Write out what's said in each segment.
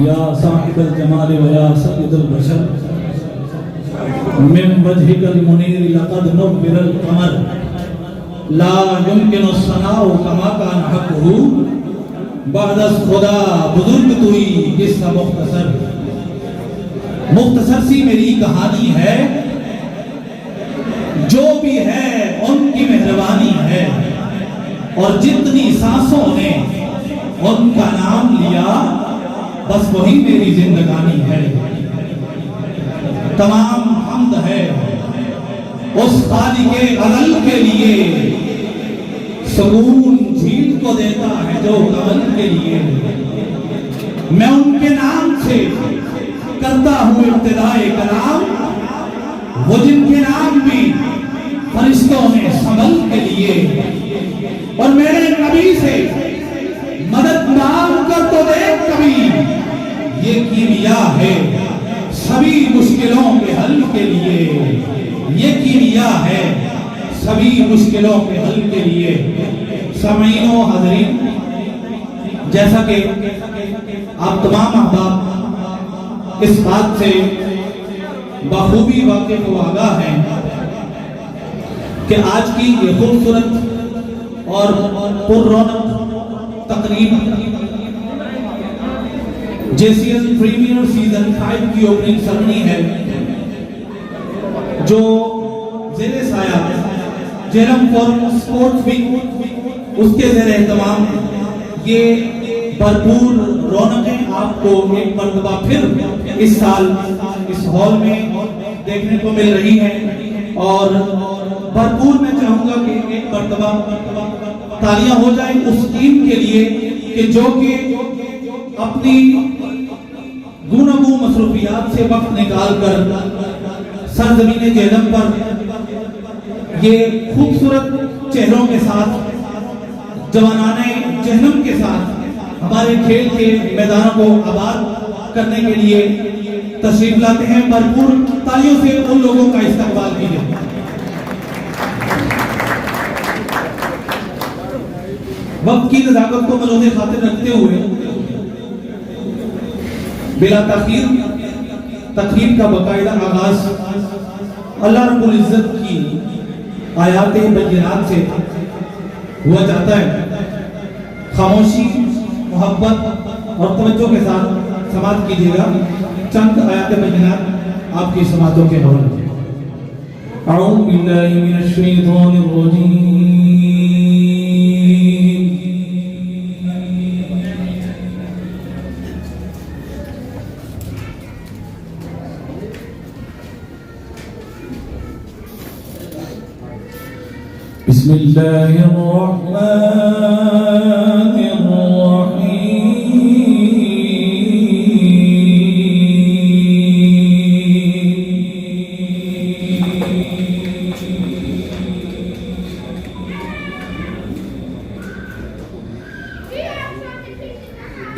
या साहिबल जमाल व या सय्यदुल बशर मिन वजहिकल मुनीर लक़द नुव्विरल क़मर ला युमकिनु सनाउ कमा कान हक़हु बअदस खुदा बुजुर्ग तुई किस्सा मुख्तसर सी मेरी कहानी है। जो भी है उनकी मेहरबानी है और जितनी सांसों ने उनका नाम लिया बस वही मेरी जिंदगानी है। तमाम हम्द है उस खालिके अज़ल के लिए, सुकून झील को देता है जो कमल के लिए। मैं उनके नाम से करता हूँ इब्तिदाए कलाम, वो जिनके नाम भी फरिश्तों ने समल के लिए। और मेरे नबी से मदद मांग कर तो देख कभी, ये कीमिया है सभी मुश्किलों के हल के लिए। ये कीमिया है सभी मुश्किलों के हल के लिए। सामीनो हाज़रीन, जैसा कि आप तमाम अहबाब इस बात से बखूबी वाकिफ व आगाह हैं कि आज की ये खूबसूरत और पुररौनक तकरीब JCL प्रीमियर सीजन 5 की ओपनिंग सेरेमनी है, जो ज़ेरे साया जेरम फॉरम स्पोर्ट्स विंग उसके ज़ेरे एहतमाम ये भरपूर रौनकें आपको एक मरतबा फिर इस साल इस हॉल में देखने को मिल रही हैं। और भरपूर मैं चाहूंगा कि एक मरतबा तालियां हो जाए उस टीम के लिए कि जो कि अपनी गुनागू मसरूफियात से वक्त निकाल कर सरजमीन जेहलम पर ये खूबसूरत चेहरों के साथ, जवानाने जहन्नम के साथ हमारे खेल के मैदानों को आबाद करने के लिए तशरीफ लाते हैं। भरपूर तालियों से उन लोगों का इस्तकबाल कीजिए। वक्त की नज़ाकत को मलूज़े खातिर रखते हुए बिला ताखीर तकरीब का बाकायदा आगाज अल्लाह रब्बुल इज्जत की आयात बय्यिनात से हुआ जाता है। खामोशी, मोहब्बत और तवज्जो के साथ समाअत कीजिएगा। चंद आयात बय्यिनात आपकी समाअतों के हवाले। अऊज़ु बिल्लाहि मिनश शैतानिर रजीम।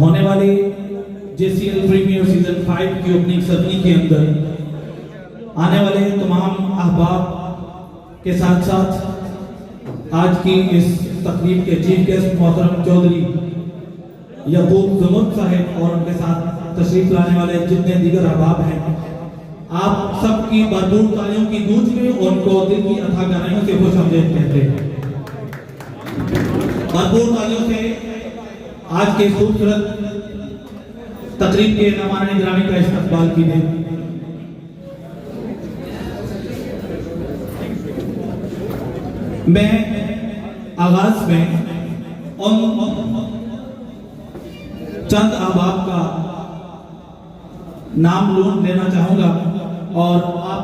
होने वाले JCL प्रीमियर सीजन 5 की ओपनिंग सेरेमनी के अंदर आने वाले तमाम अहबाब के साथ साथ आज की इस तकरीब के चीफ गेस्ट मोहतरम चौधरी यकूब जमुर साहब और उनके साथ तशरीफ लाने वाले जितने दीगर अहबाब हैं, आप सबकी भरपूर तालियों की गूंज में उनको दिल की अथा गहराइयों से खुशामदीद कहते हैं। भरपूर तालियों से आज के खूबसूरत तकरीब के मेहमान गिरामी का इस्तकबाल कीजिए। मैं आगाज में उन चंद अहबाब का नाम लेना चाहूंगा और आप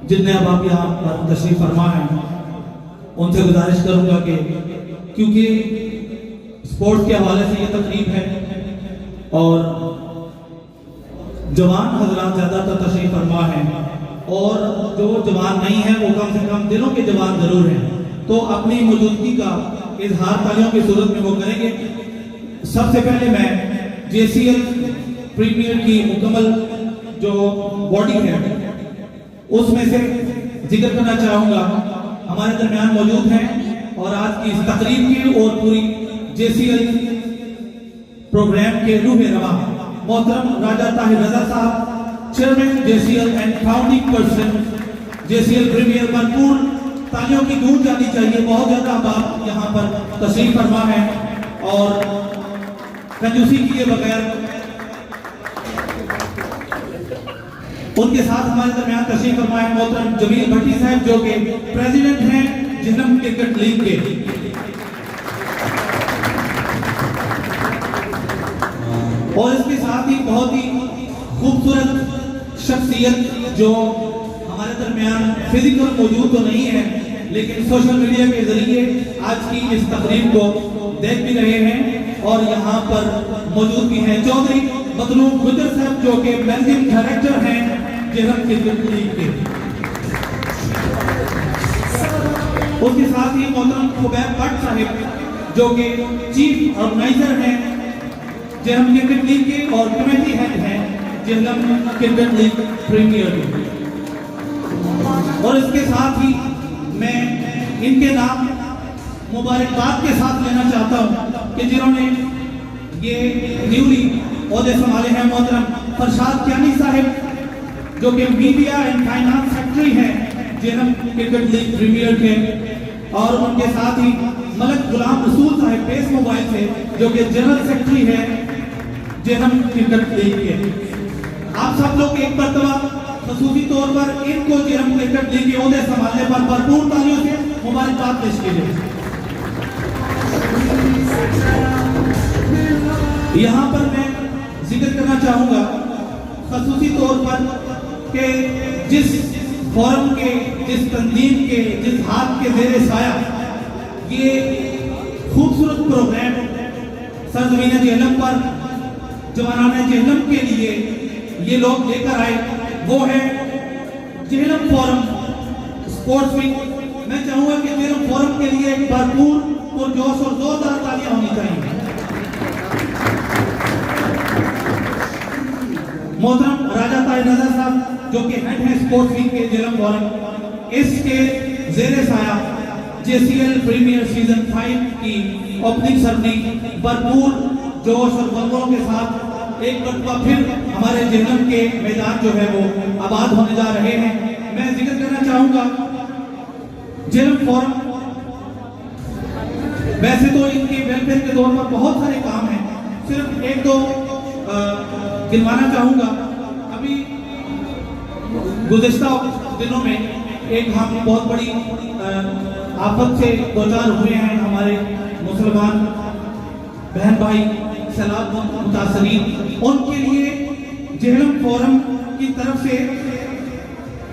जितने अहबाब यहाँ पर तशरीफ फरमा हैं उनसे गुजारिश करूंगा कि क्योंकि स्पोर्ट्स के हवाले से ये तकरीब है और जवान हजरात ज़्यादातर तशरीफ फरमा है और जो जवान नहीं है वो कम से कम दिलों के जवान जरूर हैं, तो अपनी मौजूदगी का इजहार तालियों की सूरत में वो करेंगे। सबसे पहले मैं JCL प्रीमियर की मुकम्मल जो बॉडी है उसमें से जिक्र करना चाहूंगा, हमारे दरमियान मौजूद हैं और आज की इस तकरीब की और पूरी JCL प्रोग्राम के रूह रवा मोहतरम राजा ताहिर रजा साहब, chairman JCL and founding person JCL premier, भरपूर तालियों की गूंज जानी चाहिए। बहुत ज्यादा बात यहाँ पर तशरीफ फरमा है और कंजूसी किए बगैर उनके साथ हमारे दरमियान तशरीफ फरमा है मोहतरम जमील भट्टी साहब जो कि प्रेसिडेंट हैं जिन्नम क्रिकेट लीग के। और इसके साथ ही बहुत ही खूबसूरत शख्सियत जो हमारे दरमियान फिजिकल मौजूद तो नहीं है लेकिन सोशल मीडिया के जरिए आज की इस तकरीब को देख भी रहे हैं और यहाँ पर मौजूद भी हैं चौधरी मतलूब गुजर साहब जो कि मैनेजिंग डायरेक्टर हैं जेहलम क्रिकेट लीग के। उसके साथ ही मोहतरम खुबैब भट्ट साहिब जो कि चीफ ऑर्गेनाइजर हैं जेहलम क्रिकेट लीग के और कमेटी हेड हैं Jhelum cricket league premier league. और इसके साथ ही मैं इनके नाम मुबारकबाद के साथ लेना चाहता हूं कि जिन्होंने ये न्यूली ओहदे संभाले हैं मोहतरम फरशाद क्यानी साहिब जो कि मीडिया एंड फाइनेंस सेक्रेटरी हैं जेहलम क्रिकेट लीग प्रीमियर के। और उनके साथ ही मलक गुलाम रसूल साहिब बेस मोबाइल से जो कि जनरल सेक्रेटरी है जेहलम क्रिकेट लीग के। आप सब लोग एक मरतबा खसूसी तौर पर इनको जेहलम क्रिकेट लीग के ओहदे संभालने पर भरपूर तालियों से मुबारकबाद पेश कीजिए। यहाँ पर मैं जिक्र करना चाहूंगा खसूसी तौर पर कि जिस फोरम के जिस तंजीम के जिस हाथ के जेरे साया ये खूबसूरत प्रोग्राम सरजमीन जेहलम पर जवानाने जेहलम के लिए ये लोग लेकर आए वो है जेहलम फोरम स्पोर्ट्स वीक। मैं चाहूंगा कि जेहलम फोरम के लिए एक भरपूर पुरजोश और जोरदार तालियां होनी चाहिए। मोहतरम राजा ताज नजर साहब जो कि हेड है स्पोर्ट्स वीक के जेहलम फोरम इसके जेरे साया जेसीएल प्रीमियर सीजन 5 की ओपनिंग सेरेमनी भरपूर जोश और वंगों के साथ एक मरतबा फिर हमारे जेहलम के मैदान जो है वो आबाद होने जा रहे हैं। मैं जिक्र करना चाहूंगा जेहलम फोरम वैसे तो इनके वेलफेयर के तौर पर बहुत सारे काम हैं सिर्फ एक दो गिनवाना चाहूंगा। अभी गुज़िश्ता दिनों में एक हम बहुत बड़ी आफत से दो चार हुए हैं हमारे मुसलमान बहन भाई सैलाब मुतासरीन उनके लिए जेहलम फोरम की तरफ से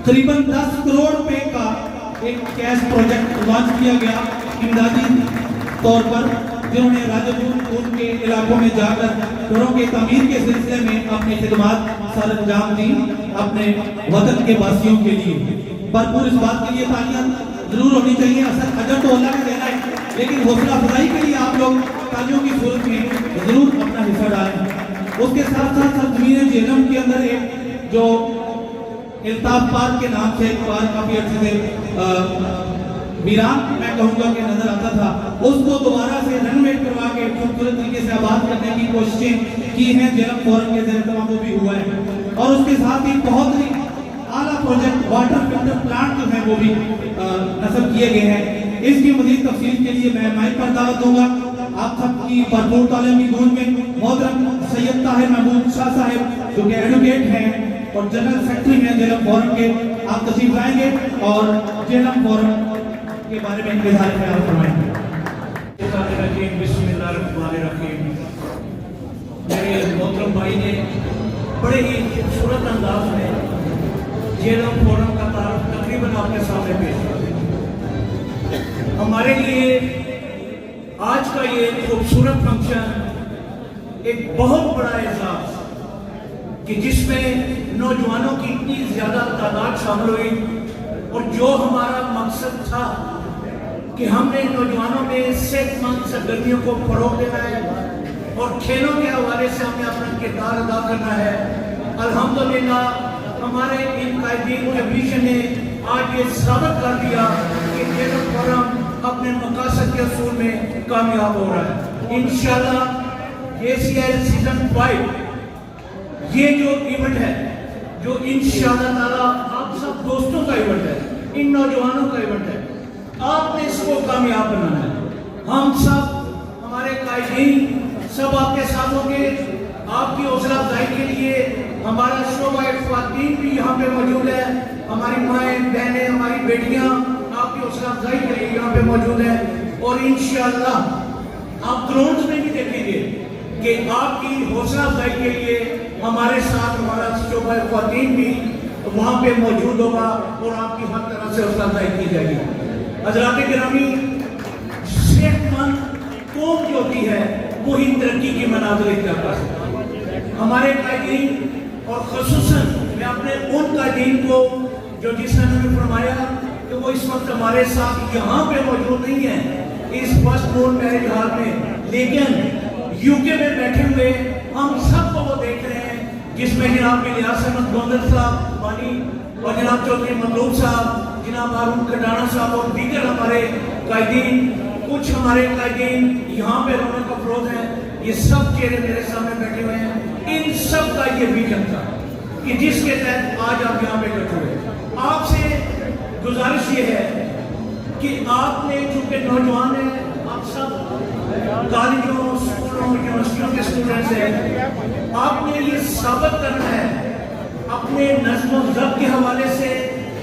करीबन 10 करोड़ रुपए का एक कैश प्रोजेक्ट लॉन्च किया गया इमदादी तौर पर जिन्होंने राजपूत के इलाकों में जाकर घरों के तामीर के सिलसिले में अपनी खिदमात सर अंजाम दी अपने वतन के वासियों के लिए। भरपूर इस बात के लिए तालियां जरूर होनी चाहिए। असर अजर तो अल्लाह का देना है लेकिन हौसला अफजाई के लिए आप लोग तालियों की सूरत में जरूर अपना हिस्सा डालें। उसके साथ साथ सरजमीन जेहलम के अंदर एक जो इल्ताफ पार्क के नाम से एक पार्क काफी अच्छे से वीरान मैं कहूंगा कि नजर आता था उसको दोबारा से रेनोवेट करवा के खूबसूरत तरीके से आबाद करने की कोशिशें की हैं जेहलम फोरम के ज़रिए तमाम वो भी हुआ है। और उसके साथ ही बहुत ही आला प्रोजेक्ट वाटर फिल्टर प्लांट जो है वो भी नस्ब किए गए हैं। इसकी मज़ीद तफसील के लिए मैं माइक पर दावत दूंगा आप सबकी भरपूर तालीम की गूंज में मोहतरम सैयद ताहिर महमूद शाह साहिब जो कि एडवोकेट हैं और जनरल सेक्रेटरी हैं जेहलम फोरम के आप तशरीफ लाएंगे और जेहलम फोरम के बारे में इनके सारे ख्याल फरमाएंगे। बिस्मिल्लाहिर्रहमानिर्रहीम। मेरे मोहतरम भाई ने बड़े ही खूबसूरत अंदाज में जेहलम फोरम का तारुफ तकरीबन आपके सामने पेश किया। हमारे लिए आज का ये खूबसूरत फंक्शन एक बहुत बड़ा एहसास कि जिसमें नौजवानों की इतनी ज्यादा तादाद शामिल हुई और जो हमारा मकसद था कि हमने नौजवानों में सेहतमंद सरगर्मियों को फरोग देना है और खेलों के हवाले से हमें अपना किरदार अदा करना है। अल्हम्दुलिल्लाह हमारे इन कायदीन के विजन ने आज ये साबित कर दिया कि जेहलम फोरम अपने मकासद के असूल में कामयाब हो रहा है। इंशाल्लाह जेसीएल सीजन 5 ये जो इवेंट है जो इंशाअल्लाह ताला आप सब दोस्तों का इवेंट है इन नौजवानों का इवेंट है आपने इसको कामयाब बनाना है। हम सब हमारे कायदीन सब आपके साथ होंगे। आपकी हौसला अफजाई के लिए हमारा शोबा ख्वातीन भी यहाँ पे मौजूद है। हमारी माएँ बहनें हमारी बेटियाँ आपकी हौसला अफजाई के लिए यहाँ पे मौजूद है और इंशाअल्लाह आप ग्राउंड में भी देखेंगे कि आपकी हौसला अफजाई के लिए हमारे साथ हमारा शोबा ख्वातीन भी वहाँ पे मौजूद होगा और आपकी हर तरह से हौसला अफजाई की जाएगी। हज़रात गिरामी, सेहतमंद कौम जो होती है वही तरक्की की मनाज़िल इख्तियार कर सकती है। हमारे कायदीन और ख़ुसूसन मैं अपने उन कायदीन को जो जिसने हमें फरमाया कि वो इस वक्त हमारे साथ यहाँ पे मौजूद नहीं है इस फर्स्ट मून मैरिज हॉल में, लेकिन यूके में बैठे हुए हम सबको वो देख रहे हैं, जिसमें जनाब इलियास अहमद गोंदल साहब बानी और जनाब चौधरी मतलूब साहब, जनाब हारून कटाना साहब और दीगर हमारे कायदीन, कुछ हमारे कायदीन यहाँ पे रौनक अफरोज हैं। ये सब चेहरे मेरे सामने बैठे हुए हैं। इन सब का ये विजन था कि जिसके तहत आज आप यहाँ पे इकट्ठे हुए। आपसे गुजारिश ये है कि आपने चूंकि नौजवान हैं, आप सब कॉलेजों, स्कूलों, यूनिवर्सिटियों के स्टूडेंट्स हैं, आपने ये साबित करना है अपने नज़्म व ज़ब्त के हवाले से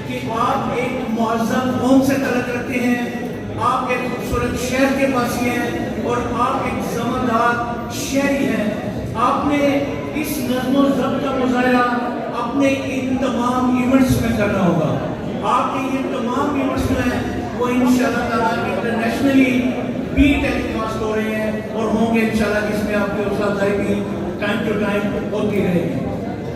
कि आप एक मुअज़्ज़म कौम से तल्लुक़ रखते हैं, आप एक खूबसूरत शहर के पासी हैं और आप एक ज़मादार शहरी हैं। आपने इस नज़्म व ज़ब्त का मुज़ाहिरा अपने इन तमाम इवेंट्स में करना होगा। आपके ये तमाम इवेंट्स जो हैं वो इंशाअल्लाह ताला इंटरनेशनली भी टेलीकास्ट हो रहे हैं और होंगे इंशाअल्लाह, जिसमें आपकी हौसला अफजाई भी टाइम टू टाइम होती रहेगी।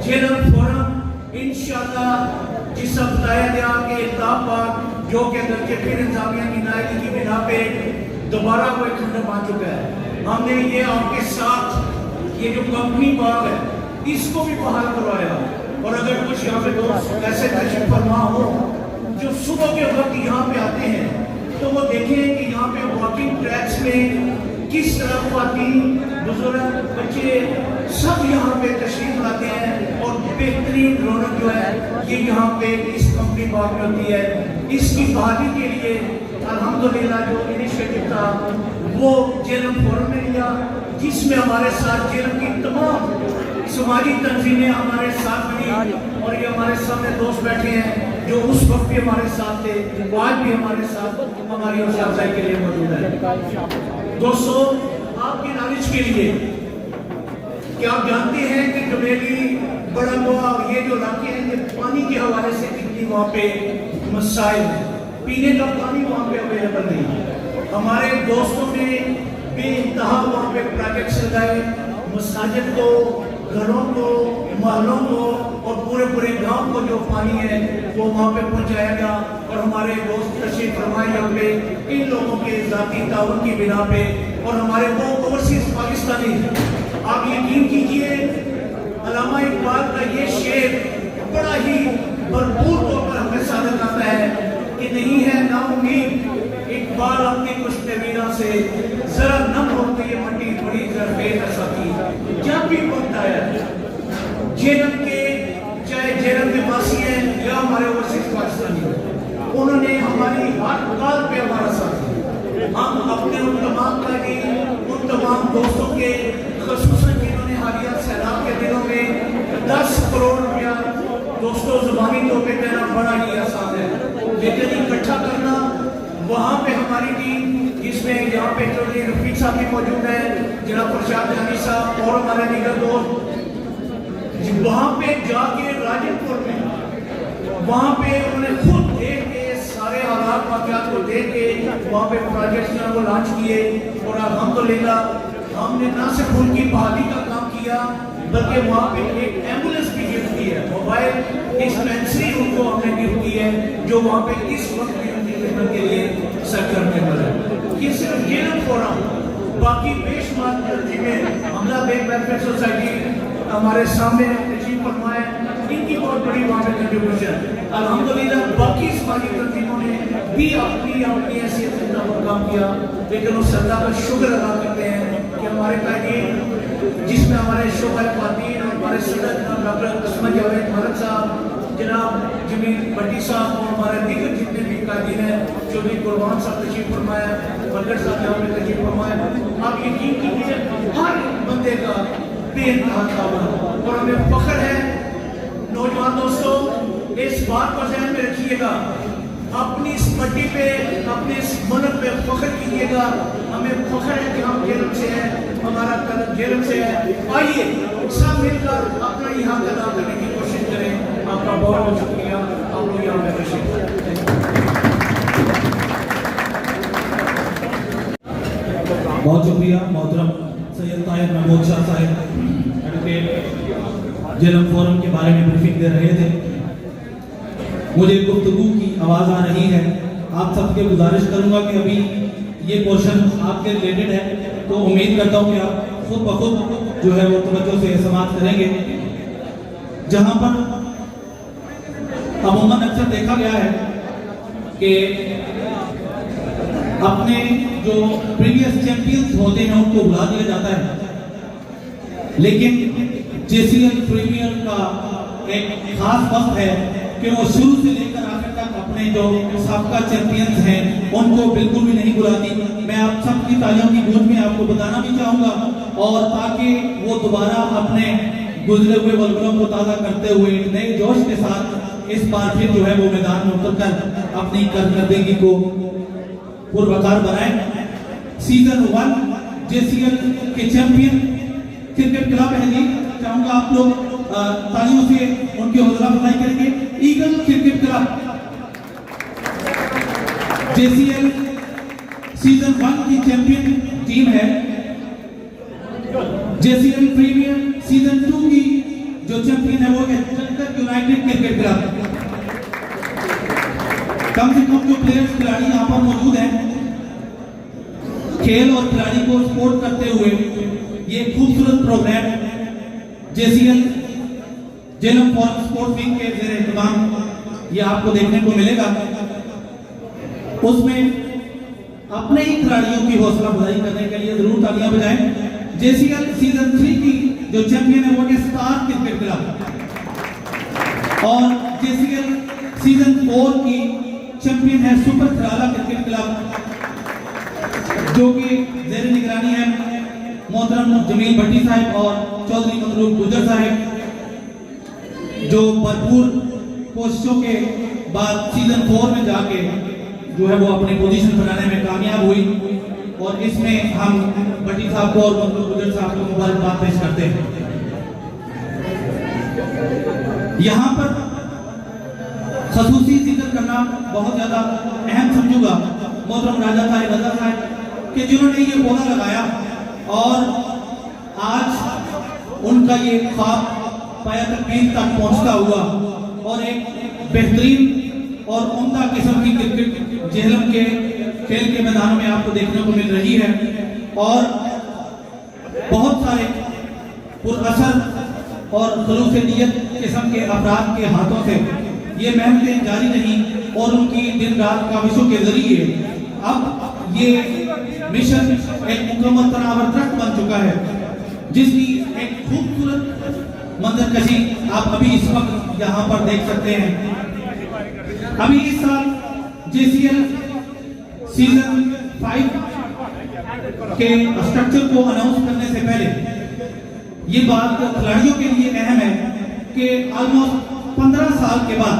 झेलम फोरम इंशाअल्लाह जिसका बताया गया कि इल्ताफ पाक जो कि अंदर के फिर इंतजामिया की नायकी की बिना पे दोबारा वो एक खंडर बन चुका है। हमने ये आपके साथ ये जो कंपनी बाग है इसको भी बहाल करवाया, और अगर कुछ यहाँ पे दोस्त ऐसे तशरीफ फरमा हो जो सुबह के वक्त यहाँ पे आते हैं तो वो देखें कि यहाँ पे वॉकिंग ट्रैक्स में किस तरह ख्वातीन, बुजुर्ग, बच्चे सब यहाँ पे तशरीफ लाते हैं और बेहतरीन रौनक जो है ये यहाँ पे इस कंपनी बाग में होती है। इसकी बहाली के लिए अल्हम्दुलिल्लाह जो इनिशिएटिव था वो जेलम फोरम में लिया, जिसमें हमारे साथ जेलम की तमाम समाजी तंजीमें हमारे साथ मिली और ये हमारे सामने दोस्त बैठे हैं जो उस वक्त भी हमारे साथ थे, आज भी हमारे साथ हमारी हौसला अफजाई के लिए मौजूद है। दोस्तों, आपकी नॉलेज के लिए कि आप जानते हैं कि डुमेली, बड़ा गोवा और ये जो इलाके हैं ये पानी के हवाले से कितनी वहाँ पे मसाइल, पीने का पानी वहाँ पे अवेलेबल नहीं है। हमारे दोस्तों ने बेइंतहा वहाँ पे प्रोजेक्ट्स लगाए, मसाजिद को, घरों को, महलों को और पूरे पूरे गांव को जो पानी है वो वहाँ पे पहुँचाया गया। और हमारे दोस्त तशरीफ फरमाए यहाँ पे इन लोगों के ज़ाती ताउन की बिना पे, और हमारे वो ओवरसीज पाकिस्तानी, आप यकीन कीजिए अल्लामा इकबाल का ये शेर बड़ा ही भरपूर तौर पर हमें साबित करता है कि नहीं है ना उम्मीद इकबाल अपनी कुश्तवीरा से जरा नम होती ये मट्टी बड़ी जरफेज साथी। जब भी वक्त आया जेलम के, चाहे जेलम के वासी हैं या हमारे ओवरसीज पाकिस्तानी, उन्होंने हमारी हर काल पे हमारा साथ दिया। हम अपने उन तमाम उन तमाम दोस्तों के ख़ुसूसन जिन्होंने हालिया सैलाब के दिनों में 10 करोड़ रुपया, दोस्तों ज़ुबानी तौर पे कहना बड़ा ही आसान है, लेकिन इकट्ठा करना वहाँ पे हमारी टीम, जिसमें यहाँ पे चौधरी रफीक साहब भी मौजूद है, जनाब प्रशाद जानी साहब और हमारे दीगर दोस्त, वहाँ पे जाके राजनपुर में वहाँ पे उन्होंने खुद देख के सारे हालात वाक़यात को देख के वहाँ पे प्रोजेक्ट्स जो वो लॉन्च किए। और अल्हम्दुलिल्लाह हमने ना सिर्फ उनकी बहाली का काम किया बल्कि वहाँ पे एक एम्बुलेंस भी गिफ्ट की है, मोबाइल डिस्पेंसरी उनको हमने गिफ्ट की है, जो वहाँ पे इस वक्त भी उनकी खिदमत के लिए सरगर्म है। ये सिर्फ ये ना फोरम, बाकी बेशुमार तंजीमें, हमला बेग वेलफेयर सोसाइटी हमारे सामने तशरीफ फरमाए, इनकी बहुत बड़ी वहाँ पे कंट्रीब्यूशन। अल्हम्दुलिल्लाह बाकी समाजी तंजीमों ने भी अपनी अपनी हैसियत से काम किया, लेकिन उस अल्लाह का शुक्र अदा करते हैं कि हमारे कायदीन, जिसमें हमारे शोबा ख्वातीन और हमारे सदर जनाब डॉक्टर असमा जावेद मलिक साहब, जनाब जमील भट्टी साहब और हमारे दीगर जितने भी कायदीन हैं, चौधरी कुरबान साहब तशरीफ फरमाया, मलकर साहब यहाँ पे तशरीफ फरमाया। आप यकीन कीजिए हर बंदे का बेइंतहा ताउन, और हमें फख्र है। नौजवान दोस्तों, इस बात को ध्यान में रखिएगा अपनी इस पट्टी पे, अपने इस मुल्क पे फख्र कीजिएगा। हमें फख्र है कि हम जेलम से हैं, हमारा कलम जेलम से है। आइए सब मिलकर अपना ये हक अदा करने की कोशिश करें। आपका बहुत बहुत शुक्रिया। आप लोग यहाँ पे तशरीफ। बहुत शुक्रिया मोहतरम सैयद ताहिर महमूद शाह साहब एडवोकेट जेलम फोरम के बारे में ब्रीफिंग दे रहे थे। मुझे गुफ्तगू की आवाज़ आ रही है। आप सबके गुजारिश करूंगा कि अभी ये पोर्शन आपके रिलेटेड है, तो उम्मीद करता हूं कि आप खुद ब खुद जो है वो तवज्जो से समाप्त करेंगे। जहां पर अमूमन अक्सर देखा गया है कि अपने जो प्रीवियस चैंपियंस होते हैं उनको बुला दिया जाता है, लेकिन जेसीएल प्रीमियर का एक खास वक्त है कि वो शुरू से लेकर आखिर तक अपने जो साबका चैंपियंस हैं उनको बिल्कुल भी नहीं बुलाती। मैं आप सबकी तालियों की गूंज में आपको बताना भी चाहूंगा, और ताकि वो दोबारा अपने गुजरे हुए वल्गुलों को ताज़ा करते हुए नए जोश के साथ इस बार फिर जो है वो मैदान में उतरकर अपनी कारकर्दगी को पुरवकार बनाए। सीजन 1 जेसीएल के चैंपियन क्रिकेट क्लब है, चाहूंगा आप लोग तालियों से उनकी हौसला अफजाई करेंगे। ईगल क्रिकेट क्लब जेसीएल सीजन 1 की चैंपियन टीम है। जेसीएल प्रीमियर सीजन 2 की जो चैंपियन है वो है यूनाइटेड क्रिकेट क्लब। कम से कम जो प्लेयर्स खिलाड़ी यहाँ पर मौजूद हैं, खेल और खिलाड़ी को सपोर्ट करते हुए ये खूबसूरत programme JCL Jhelum forum sports wing के ज़ेरे इंतजाम ये आपको देखने को मिलेगा। उसमें अपने ही खिलाड़ियों की हौसला अफजाई करने के लिए जरूर तालियां बजाएं। जेसीएल सीजन 3 की जो चैंपियन है वो है स्टार क्रिकेट क्लब, और जेसीएल सीजन 4 की चैंपियन है सुपर खराला क्रिकेट क्लब, जो कि ज़ेरे निगरानी है मोहतरम जमील भट्टी साहब और चौधरी मतलूब गुजर साहब, जो भरपूर कोशिशों के बाद सीजन 4 में जाके जो है वो अपनी पोजीशन बनाने में कामयाब हुई। और इसमें हम भट्टी साहब को और मतलूब गुजर साहब को मुबारकबाद पेश करते हैं। यहाँ पर खसूसी जिक्र करना बहुत ज्यादा अहम समझूंगा मोहतरम राजा साहब रजा साहब कि जिन्होंने ये पौधा लगाया और आज उनका ये ख्वाब पाया तकमील तक पहुंचता हुआ, और एक बेहतरीन और उम्दा किस्म की क्रिकेट जेहलम के खेल के मैदानों में आपको देखने को मिल रही है। और बहुत सारे पुरअसर और खलूस नियत किस्म के अफराद के हाथों से ये मेहनतें जारी रही और उनकी दिन रात काविशों के जरिए अब ये मिशन एक मुकम्मल तनावर ट्रक बन चुका है, जिसकी एक खूबसूरत मंजरकशी आप अभी इस वक्त यहाँ पर देख सकते हैं। अभी इस साल जेसीएल सीजन 5 के स्ट्रक्चर को अनाउंस करने से पहले ये बात खिलाड़ियों के लिए अहम है कि ऑलमोस्ट 15 साल के बाद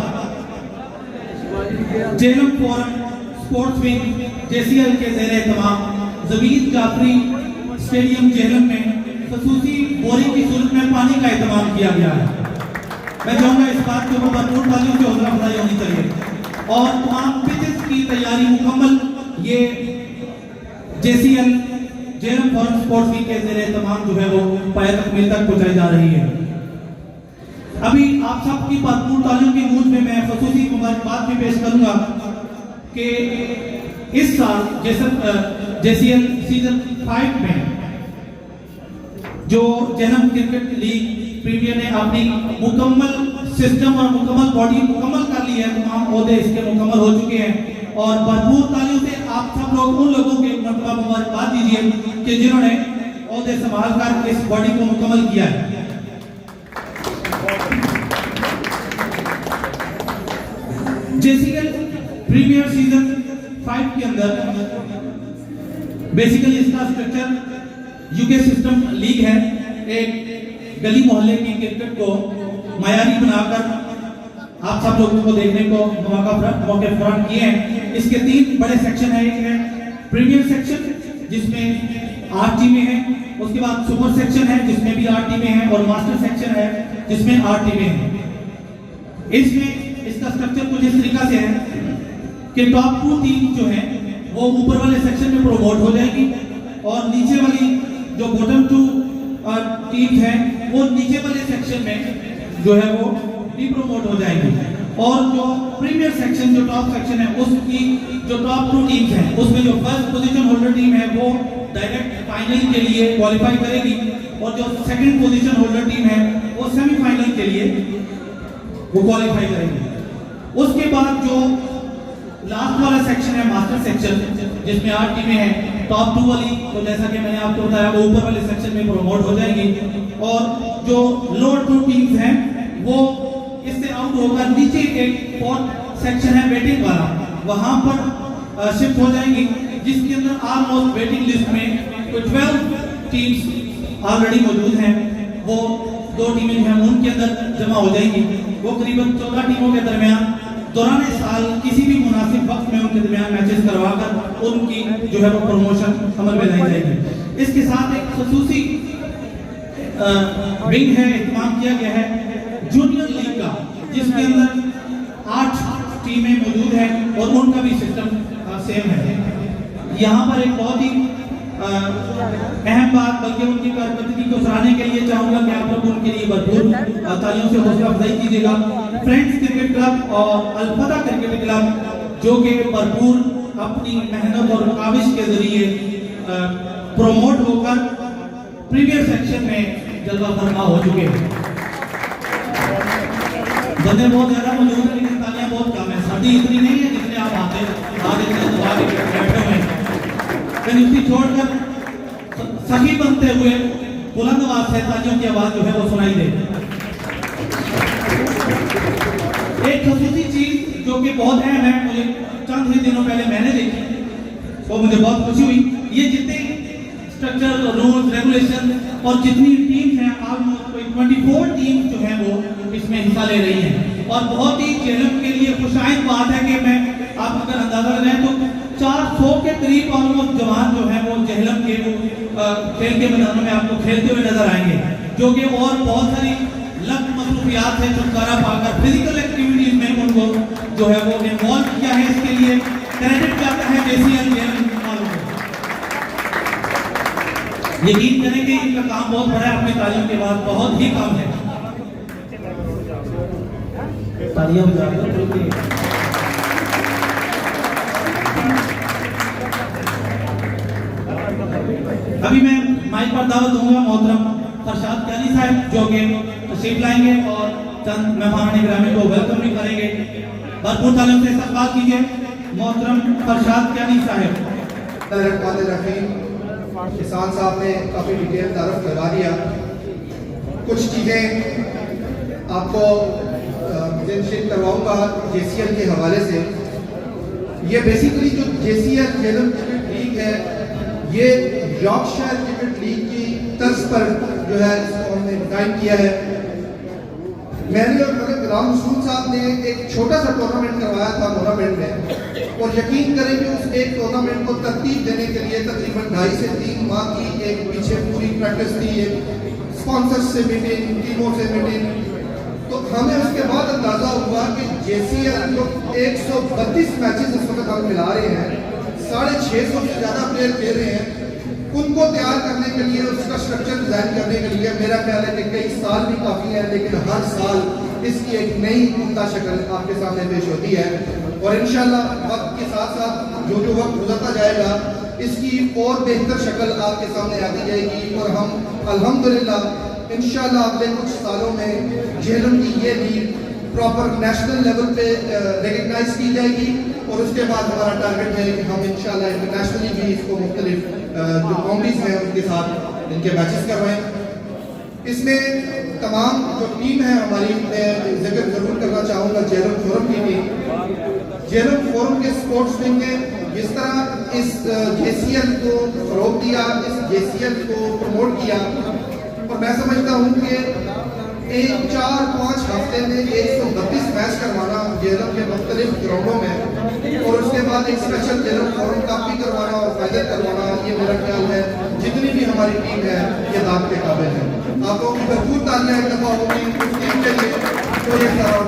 जेलम फोरम स्पोर्ट्स विंग जेसीएल के ज़ेरे तमाम जवीद जाफरी स्टेडियम जेहलम में खसूसी बोरिंग की सूरत में पानी का इंतजाम किया गया है। मैं चाहूंगा इस बात के ऊपर भरपूर तालियों से हौसला अफजाई होनी चाहिए। और तमाम पिचेस की तैयारी मुकम्मल ये जेसीएल जेलम फोरम स्पोर्ट्स विंग के ज़ेरे तमाम जो है वो पाया तकमील तक पहुंचाई जा रही है। अभी आप सबकी भरपूर तालियों की गूंज में मैं खसूसी मुबारकबाद भी पेश करूंगा कि इस साल जेसीएल सीजन 5 में जो जेहलम क्रिकेट लीग प्रीमियर ने अपनी मुकम्मल सिस्टम और मुकम्मल बॉडी मुकम्मल कर ली है। तमाम ओहदे इसके मुकम्मल हो चुके हैं, और भरपूर तालियों से आप सब लोग उन लोगों के मरतबा मुबारकबाद दीजिए कि जिन्होंने ओहदे संभाल कर इस बॉडी को मुकम्मल किया है। जेसीएल प्रीमियर सीजन 5 के अंदर बेसिकली इसका स्ट्रक्चर यूके सिस्टम लीग है। एक गली मोहल्ले की क्रिकेट को मयारी बनाकर आप सब लोगों को देखने को मौके फराहम किए हैं। इसके 3 बड़े सेक्शन है। एक है प्रीमियर सेक्शन जिसमें 8 टीमें हैं, उसके बाद सुपर सेक्शन है जिसमें भी 8 टीमें हैं, और मास्टर सेक्शन है जिसमें 8 टीमें हैं। इसमें इसका स्ट्रक्चर कुछ इस तरीका से है कि टॉप 2 टीम जो है वो ऊपर वाले सेक्शन में प्रमोट हो जाएगी, और नीचे वाली जो बॉटम 2 टीम्स हैं वो नीचे वाले सेक्शन में जो है वो प्रमोट हो जाएगी। और जो प्रीमियर सेक्शन जो टॉप सेक्शन है उसकी जो टॉप 2 टीम्स हैं उसमें जो फर्स्ट पोजीशन होल्डर टीम है वो डायरेक्ट फाइनल के लिए क्वालिफाई करेगी, और जो सेकंड पोजीशन होल्डर टीम है वो सेमीफाइनल के लिए वो क्वालिफाई करेगी। उसके बाद जो लास्ट वाला सेक्शन है मास्टर सेक्शन जिसमें 8 टीमें हैं, टॉप 2 वाली तो जैसा कि मैंने आपको बताया वो ऊपर वाले सेक्शन में प्रमोट हो जाएंगी, और जो लोअर 2 टीम्स हैं वो इससे आउट होकर नीचे एक फोर्थ सेक्शन है वेटिंग वाला, वहां पर शिफ्ट हो जाएंगी, जिसके अंदर ऑलमोस्ट वेटिंग लिस्ट में 12 टीम्स ऑलरेडी मौजूद हैं। वो 2 टीमें हैं उनके अंदर जमा हो जाएंगी। वो करीबन 14 टीमों के दरमियान दौरान साल किसी भी मुनासिब वक्त में उनके दरमियान मैचेस करवाकर उनकी जो है वो प्रमोशन अमल में लाई जाएगी। इसके साथ एक खसूसी विंग है, इत्मीनान किया गया है जूनियर लीग का, जिसके अंदर 8 टीमें मौजूद हैं और उनका भी सिस्टम सेम है। यहाँ पर एक बहुत ही अहम बात, बल्कि उनकी कारकर्दगी को सराहने के लिए चाहूंगा कि आप लोग उनके लिए भरपूर तालियों से हौसला अफजाई कीजिएगा। फ्रेंड्स क्रिकेट क्लब और अल-फतह क्रिकेट क्लब जो कि भरपूर अपनी मेहनत और काविश के जरिए प्रमोट होकर प्रीमियर सेक्शन में जलवा फरमा हो चुके हैं। बंदे बहुत ज्यादा मौजूद हैं लेकिन तालियां बहुत कम है। सर्दी इतनी नहीं है जितने आप आगे बैठे हुए हैं। उसकी छोड़कर सही बनते हुए बुलंद आवाज से तालियों की आवाज जो है वो सुनाई दे। एक खसूसी चीज जो कि बहुत अहम है, मुझे चंद ही दिनों पहले मैंने देखी, वो मुझे बहुत खुशी हुई। ये जितने स्ट्रक्चर, रूल्स, रेगुलेशन और जितनी टीम्स हैं, ऑलमोस्ट 24 टीम्स जो हैं वो इसमें हिस्सा ले रही हैं, और बहुत ही जेहलम के लिए खुशाइद बात है कि मैं आप अगर अंदाजा लगाएं तो 400 के करीब ऑलमोस्ट जवान जो हैं वो जेहलम के खेल के मैदानों में आपको खेलते हुए नजर आएंगे, जो कि और बहुत सारी लग मसरूफियात है छुटकारा पाकर फिजिकल एक्टिविटीज में उनको जो है वो इन्वॉल्व किया है। इसके लिए क्रेडिट जाता है JCL जेहलम वालों को। यकीन करें कि इनका काम बहुत बड़ा है, अपनी तालीम के बाद बहुत ही कम है। तालियां बजाकर अभी मैं माइक पर दावत दूंगा मोहतरम फरशाद क्यानी साहब जो कि तशरीफ लाएंगे और चंद मेहमान ग्रामी को वेलकम भी करेंगे। भरपूर तालियों से इस्तकबाल कीजिए मोहतरम फरशाद क्यानी साहब। किसान साहब ने काफ़ी डिटेल तारुफ करवा दिया। कुछ चीज़ें आपको शेयर करवाऊंगा JCL के हवाले से। ये बेसिकली जो JCL जेहलम क्रिकेट लीग है, ये यॉर्कशायर क्रिकेट लीग की तर्ज पर जो है इसको हमने डिजाइन किया है। मैंने और मेरे गुलाम मसूद साहब ने एक छोटा सा टूर्नामेंट करवाया था टूर्नामेंट में, और यकीन करें कि उस एक टूर्नामेंट को तरतीब देने के लिए तकरीबन 2.5 से 3 माह की एक पीछे पूरी प्रैक्टिस थी, एक स्पॉन्सर से मीटिंग, टीमों से मीटिंग। तो हमें उसके बाद अंदाजा हुआ कि JCL जो 132 मैचेस इस वक्त हम मिला रहे हैं, 650 से ज़्यादा प्लेयर खेल रहे हैं, उनको तैयार करने के लिए, उसका स्ट्रक्चर डिजाइन करने के लिए मेरा ख्याल है कि कई साल भी काफ़ी है, लेकिन हर साल इसकी एक नई उम्दा शक्ल आपके सामने पेश होती है। और इंशाल्लाह वक्त के साथ साथ जो जो वक्त गुजरता जाएगा इसकी और बेहतर शक्ल आपके सामने आती जाएगी, और हम अल्हम्दुलिल्लाह इंशाल्लाह अगले कुछ सालों में जेहलम की ये लीग प्रॉपर नेशनल लेवल पे रिकग्नाइज की जाएगी, और उसके बाद हमारा टारगेट है कि हम इंशाल्लाह इंटरनेशनली भी इसको मुख्तलिफ जो काउंटीज हैं उनके साथ इनके मैचेस करवाएं। इसमें तमाम जो टीम है हमारी, मैं जिक्र जरूर करना चाहूँगा जेहलम फोरम की टीम। जेहलम फोरम के स्पोर्ट्स विंग ने जिस तरह इस JCL को फरोग दिया, इस JCL को प्रमोट किया, और मैं समझता हूँ कि एक 4-5 हफ्ते में 132 मैच करवाना जेलम के मुख्तलिफ ग्राउंडों में, और उसके बाद एक स्पेशल जेलम फोरम काफी करवाना और फायदे करवाना, ये मेरा ख्याल है जितनी भी हमारी टीम है ये दाद के काबिल है। आप लोगों की भरपूर तालियां एक दफा होगी उस टीम के लिए। तो ये सारा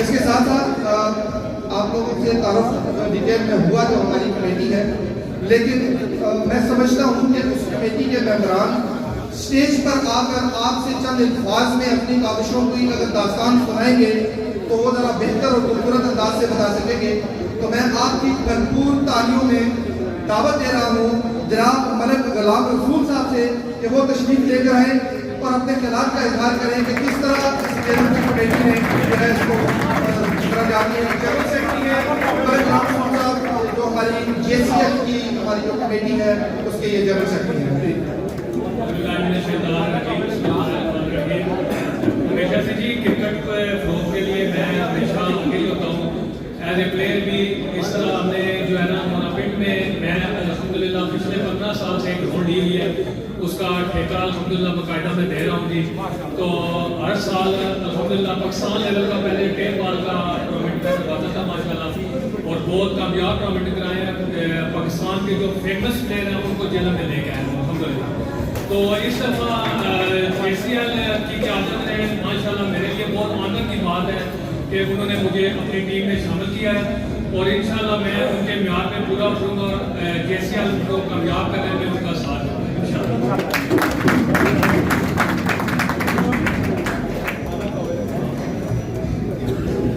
इसके साथ साथ आप लोगों से तारुफ डिटेल में हुआ जो हमारी कमेटी है, लेकिन मैं समझता हूँ कि उस कमेटी के मेंबरान स्टेज पर आकर आपसे चंद अल्फाज में अपनी काविशों की अगर दास्तान सुनाएंगे तो वो ज़रा बेहतर और खूबसूरत अंदाज से बता सकेंगे। तो मैं आपकी भरपूर तालियों में दावत दे रहा हूँ जनाब मलिक गुलाम रसूल साहब से कि वो तशरीफ लेकर आए और अपने ख्यालात का इजहार करें कि किस तरह इस जेल की कमेटी ने जो है इसको जनरल सेक्रेटरी है मलिक गुलाम रसूल साहब जो हमारी JCL की हमारी जो कमेटी है उसके ये जनरल सेक्रेटरी हैं। हमेशा से जी क्रिकेट के फ्लोर के लिए मैं हमेशा आगे होता हूँ। एज ए प्लेयर भी इस तरह हमने जो है ना टूर्नामेंट में मैं अल्हम्दुलिल्लाह पिछले 15 साल से ग्राउंड ली है, उसका ठेका अल्हम्दुलिल्लाह बाकायदा मैं दे रहा हूँ जी। तो हर साल अल्हम्दुलिल्लाह पाकिस्तान लेवल का पहले 10 बाल का टूर्नामेंट में करवाता था माशाल्लाह, और बहुत कामयाब टूर्नामेंट कराए हैं। पाकिस्तान के जो फेमस प्लेयर हैं उनको जेल में लेके आए हैं अल्हम्दुलिल्लाह। तो इस दफ़ा JCL की क़यादत ने माशाल्लाह मेरे लिए बहुत आनंद की बात है कि उन्होंने मुझे अपनी टीम में शामिल किया है, और इंशाल्लाह मैं उनके म्यार में पूरा करूँगा और JCL को कामयाब करने में उनका साथ दूँगा इंशाल्लाह।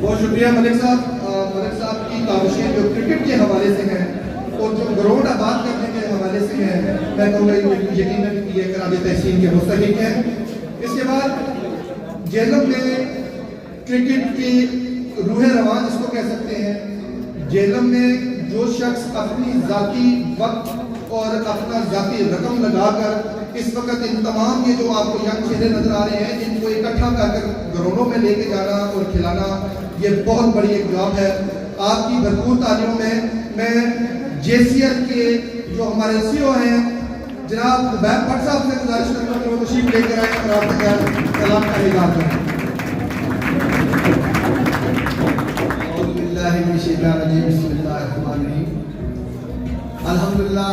बहुत शुक्रिया मलिक साहब की काविशें जो क्रिकेट के हवाले से हैं और जो ग्राउंड आबाद करने के हवाले से हैं, मैं कहूँगा यकीनन ये कराज तहसीन के मुस्तहिक हैं। इसके बाद जेलम में क्रिकेट की रूह रवान जिसको कह सकते हैं, जेलम में जो शख्स अपनी जाती वक्त और अपना जाती रकम लगाकर इस वक्त इन तमाम ये जो आपको यंग चेहरे नजर आ रहे हैं इनको इकट्ठा कर ग्राउंडों में लेके जाना और खिलाना, ये बहुत बड़ी एक जॉब है। आपकी भरपूर तालियों में मैं JCL के जो हमारे CEO हैं जनाब उबैद भट्ट साहब से गुजारिश करता हूँ कि वो तशरीफ लेकर आए और आपका सलाम का इज़हार करें। अल्हम्दुलिल्लाह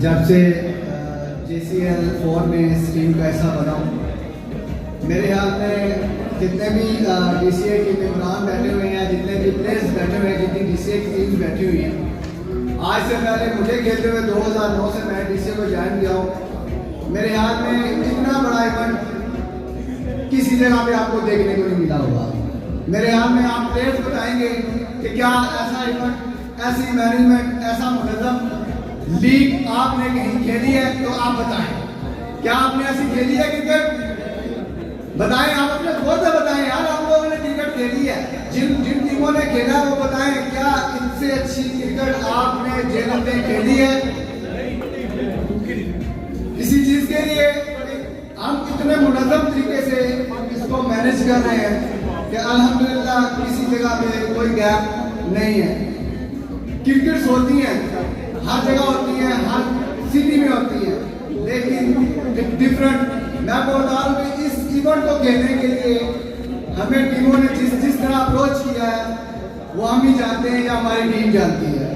जब से JCL 4 में इस टीम का हिस्सा बना हूँ, मेरे ख्याल में जितने भी DCA के मेम्बरान बैठे हुए हैं, जितने भी प्लेयर्स बैठे हुए हैं, जितनी DCA की टीम्स बैठी हुई हैं, आज से पहले मुझे खेलते हुए 2009 से मैं DCA को ज्वाइन किया हूँ। मेरे ख्याल में इतना बड़ा इवेंट किसी जगह पे आपको देखने को नहीं मिला होगा। मेरे ख्याल में आप प्लेयर्स बताएंगे कि क्या ऐसा इवेंट, ऐसी मैनेजमेंट, ऐसा मुनज़्ज़म लीग आपने कहीं खेली है तो आप बताएं। क्या आपने ऐसी खेली है क्रिकेट? बताएं, आप अपने जोर से बताएं यार, आप लोगों ने क्रिकेट खेली है। जिन टीमों ने खेला वो बताएं, क्या इनसे अच्छी क्रिकेट आपने जेल में खेली है? इसी चीज के लिए हम इतने मुनज़्ज़म तरीके से इसको मैनेज कर रहे हैं कि अल्हम्दुलिल्लाह किसी जगह पे कोई गैप नहीं है। क्रिकेट्स होती हैं, हर जगह होती हैं, हर सिटी में होती है, लेकिन डिफरेंट। मैं आपको बता दूं कि इस इवेंट को खेलने के लिए हमें टीमों ने जिस तरह अप्रोच किया है वो हम ही जानते हैं या हमारी टीम जानती है।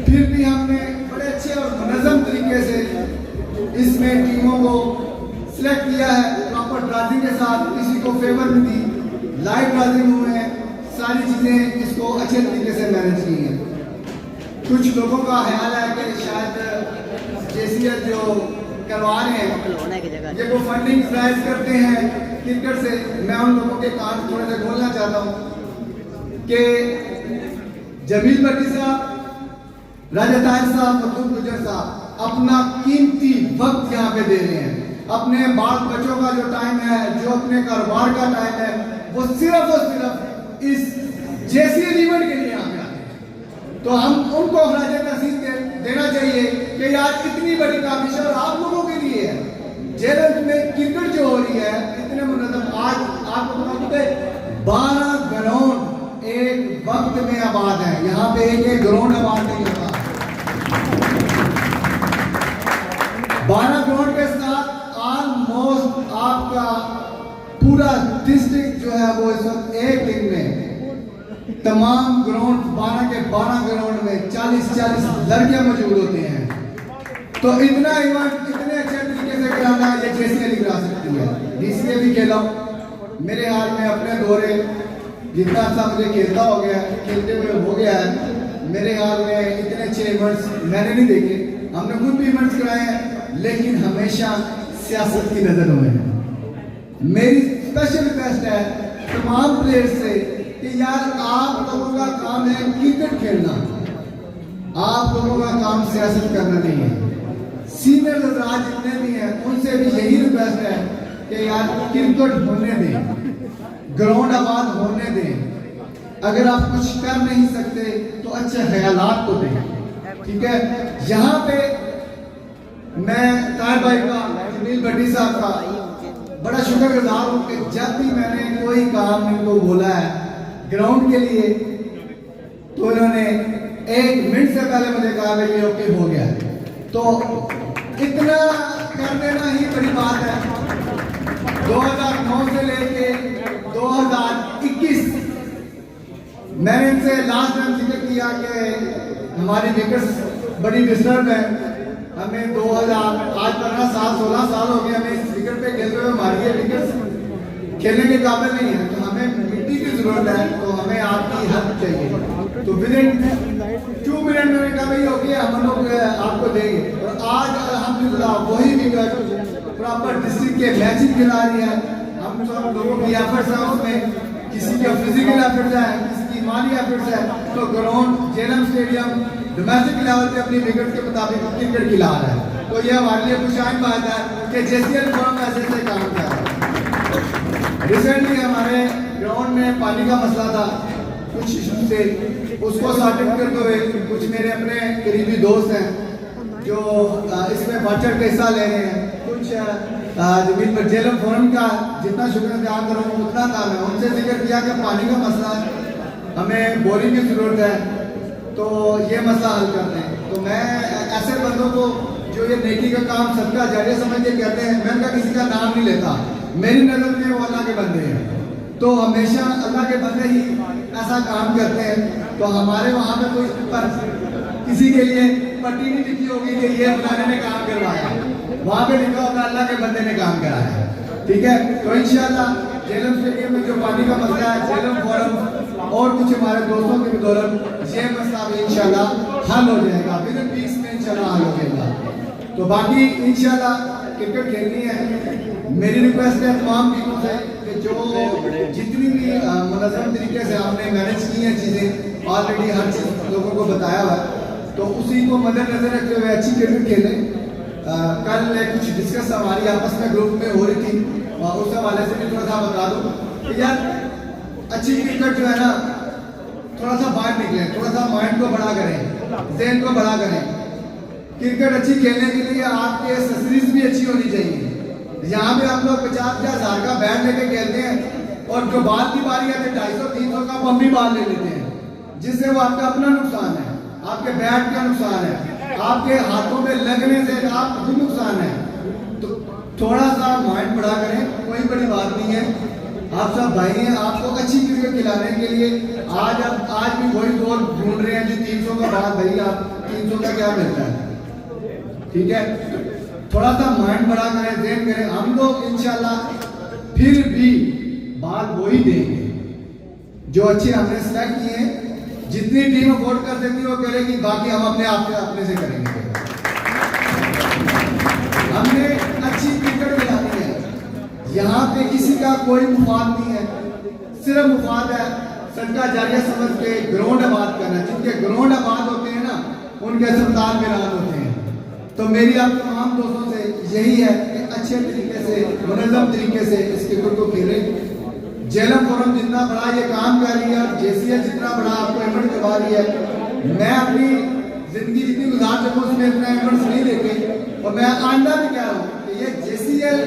फिर भी हमने बड़े अच्छे और मुनज़्ज़म तरीके से इसमें टीमों को सिलेक्ट किया है, प्रॉपर ड्राइंग के साथ, किसी को फेवर भी दी, लाइव ड्राइंग हुए हैं, सारी चीज़ें इसको अच्छे तरीके से मैनेज की हैं। कुछ लोगों का ख्याल है कि शायद JCL जो करवा रहे हैं ये वो फंडिंग राइज करते हैं क्रिकेट से। मैं उन लोगों के कान थोड़े से बोलना चाहता हूँ कि जमील भट्टी साहब, राजा ताहिर साहब, मखदूम गुजर साहब अपना कीमती वक्त यहाँ पे दे रहे हैं। अपने बाल बच्चों का जो टाइम है, जो अपने कारोबार का टाइम है, वो सिर्फ और सिर्फ इस JCL इवेंट के लिए यहाँ पे आते हैं। तो हम उनको खराज तहसीन देना चाहिए कि यार इतनी बड़ी काबिश और आप लोगों के लिए है। जेल में क्रिकेट जो हो रही है इतने मुनज़्ज़म, आज आपको बताऊं कि 12 ग्राउंड एक वक्त में आबाद है। यहाँ पे एक ग्राउंड आबाद नहीं होता। 12 ग्राउंड के साथ ऑल डिस्ट्रिक्ट जो है वो इस वक्त एक दिन में तमाम ग्राउंड 12 के 12 ग्राउंड में 40-40 लड़कियां मौजूद होती हैं। तो इतना इवेंट इतने अच्छे तरीके से कराना ये जेसीएल ही करा सकती है। डीसीए भी खेला मेरे हाल में अपने दौरे जितना सा मुझे खेलता हो गया खेलते हुए हो गया है। मेरे हाल में इतने अच्छे इवेंट्स मैंने नहीं देखे, हमने खुद भी इवेंट्स कराए हैं, लेकिन हमेशा सियासत की नजर में है। मेरी स्पेशल रिक्वेस्ट है तमाम प्लेयर्स से कि यार आप लोगों का काम है क्रिकेट खेलना, आप लोगों का काम सियासत करना नहीं है। सीनियर हजरात जितने भी हैं उनसे भी यही रिक्वेस्ट है कि यार क्रिकेट होने दें, ग्राउंड आबाद होने दें। अगर आप कुछ कर नहीं सकते तो अच्छे ख्यालात को दें, ठीक है। यहाँ पे मैं तार भाई का, जमील भट्टी साहब का बड़ा शुक्रगुजार हूँ कि जब भी मैंने कोई काम इनको बोला है ग्राउंड के लिए तो इन्होंने 1 मिनट से पहले मुझे कहा भाई ये ओके हो गया। तो इतना कर देना ही बड़ी बात है। 2009 से लेके 2021 मैंने इनसे लास्ट टाइम जिक्र किया कि हमारी विकेट्स बड़ी डिस्टर्ब है। हमें 2000 आज 15 साल 16 साल हो गए हमें इस विकेट पे खेलते हुए, हमारी ये विकेट्स खेलने के काबिल नहीं है। तो हमें मिट्टी की जरूरत है, तो हमें आपकी हेल्प चाहिए। तो विद इन 2 मिनट मैंने कहा भाई ओके हम लोग आपको देंगे। और आज अल्हम्दुलिल्लाह वही विकेट प्रॉपर डिस्ट्रिक्ट के मैचिंग खिला रही है। हम सब लोगों की एफर्ट्स है उसमें, किसी का फिजिकल एफर्ट्स है, किसी की माली एफर्ट्स है। तो ground Jhelum stadium domestic level पे अपनी विकेट के मुताबिक क्रिकेट खिला रहा है। तो ये हमारे लिए खुशाइन बात है कि जेसीएल फॉर्म ऐसे से काम कर रहा है। रिसेंटली हमारे ग्राउंड में पानी का मसला था कुछ इशू से, उसको सॉर्ट करते हुए कुछ मेरे अपने करीबी दोस्त हैं जो इसमें बढ़ चढ़ के हिस्सा ले रहे हैं। कुछ जमीन पर जेलम फोरम का जितना शुक्र अदा करूँ उतना काम है। उनसे जिक्र किया कि पानी का मसला है, हमें बोरिंग की जरूरत है, तो ये मसला हल करते हैं। तो मैं ऐसे बंदों को जो ये नेकी का काम सबका जारिया समझ के कहते हैं, मैं उनका किसी का नाम नहीं लेता, मेरी नज़र में वो अल्लाह के बंदे हैं। तो हमेशा अल्लाह के बंदे ही ऐसा काम करते हैं। तो हमारे वहाँ पे कोई किसी के लिए पट्टी नहीं लिखी होगी कि ये फलाने ने काम करवाया, वहाँ पे लिखा होगा अल्लाह के बंदे ने काम कराया, ठीक है। तो इंशाल्लाह जेलम स्टेडियम में जो पानी का मसला है, जेलम फोरम और कुछ हमारे दोस्तों की बदौलत ये मसला भी इंशाल्लाह हल हो जाएगा, विद इन वीक्स में इंशाल्लाह हल हो जाएगा। तो बाकी इंशाल्लाह क्रिकेट खेलनी है। मेरी रिक्वेस्ट है तमाम टीमों से कि जो जितनी भी मुनज़्ज़म तरीके से आपने मैनेज की हैं चीज़ें, ऑलरेडी हर चीज़ लोगों को बताया हुआ है, तो उसी को मद्देनजर रखते हुए अच्छी क्रिकेट खेलें। कल कुछ डिस्कस हमारी आपस में ग्रुप में हो रही थी, उस हवाले से भी थोड़ा सा बता दूँ कि यार अच्छी क्रिकेट जो है ना थोड़ा सा बाहर निकले, थोड़ा सा माइंड को बड़ा करें, ज़हन को बड़ा करें। क्रिकेट अच्छी खेलने के लिए आपके एक्सेसरीज भी अच्छी होनी चाहिए। यहाँ पे आप लोग 50-50 हज़ार का बैट लेके खेलते हैं और जो बाल की बारी है 250-300 का हम भी बाल ले लेते हैं, जिससे वो आपका अपना नुकसान है, आपके बैट का नुकसान है, आपके हाथों में लगने से आप खुद नुकसान है। तो थोड़ा सा माइंड बड़ा करें, कोई बड़ी बात नहीं है। आप सब भाई हैं, आपको अच्छी क्रिकेट खिलाने के लिए आज भी वही दौर ढूंढ रहे हैं जो 300 का बात, भाई आप 300 का क्या मिलता है, ठीक है। थोड़ा सा माइंड बड़ा करें, ज़हन करें। हम लोग इंशाल्लाह फिर भी बात वही देंगे जो अच्छे हमने सेलेक्ट किए हैं। जितनी टीम वोट कर सकती है वो करेगी, बाकी हम अपने आप से करेंगे। हमने अच्छी क्रिकेट खिलानी है, यहाँ पे किसी का कोई मुफाद नहीं है, सिर्फ मुफाद है सदका जारिया समझ के ग्राउंड आबाद करना। जिनके ग्राउंड आबाद होते हैं ना उनके अस्पताल में रात होते हैं। तो मेरी आप तमाम दोस्तों से यही है कि अच्छे तरीके से मुनज़्ज़म तरीके से इस क्रिकेट को खेलें। जेलम फोरम जितना बड़ा ये काम कर रही है और जेसीएल जितना बड़ा आपको इवेंट करवा रही है, मैं अपनी जिंदगी जितनी गुजार सकूँ उसमें इतना इवेंट्स नहीं देखे। और मैं आइंदा भी कह रहा हूँ कि ये जेसीएल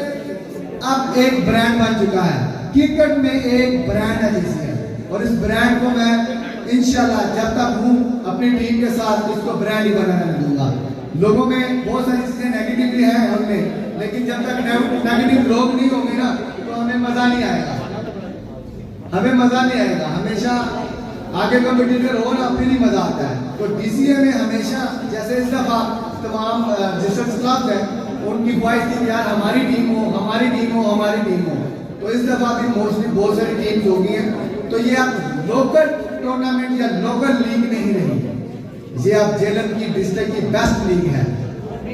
अब एक ब्रांड बन चुका है, क्रिकेट में एक ब्रांड है जेसीएल, और इस ब्रांड को मैं इंशाल्लाह जब तक हूँ अपनी टीम के साथ इसको ब्रांड ही बनाने दूंगा। लोगों में बहुत सारी चीजें नेगेटिव भी हैं हमने, लेकिन जब तक नेगेटिव लोग नहीं होंगे ना तो हमें मजा नहीं आएगा। हमें मज़ा नहीं आएगा। हमेशा आगे कंपटीटर हो ना फिर ही मज़ा आता है। तो DCA में हमेशा जैसे इस दफ़ा तमाम रजिस्टर्ड क्लब हैं उनकी ख्वाहिश थी यार हमारी टीम हो, हमारी टीम हो, हमारी टीम हो। तो इस दफ़ा भी मोस्टली बहुत सारी टीम्स हो गई हैं। तो ये अब लोकल टूर्नामेंट या लोकल लीग नहीं रही, ये अब जेलम की डिस्ट्रिक्ट की बेस्ट लीग है।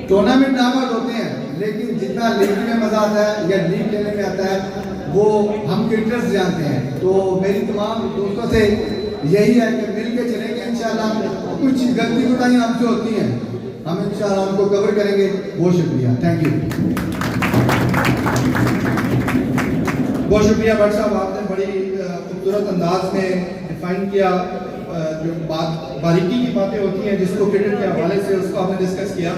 टूर्नामेंट नामक होते हैं लेकिन जितना लीग में मज़ा आता है या लीग खेलने में आता है वो हम क्रिकेटर्स जानते हैं। तो मेरी तमाम दोस्तों से यही है कि मिल के चलेंगे इंशाल्लाह। कुछ गलती कोताहियां हमसे होती हैं, हम इंशाल्लाह उनको कवर करेंगे। बहुत शुक्रिया, थैंक यू। बहुत शुक्रिया भट्ट साहब, आपने बड़ी खूबसूरत अंदाज में डिफाइन किया जो बारीकी की बातें होती हैं जिसको क्रिकेट के हवाले से उसको आपने डिस्कस किया।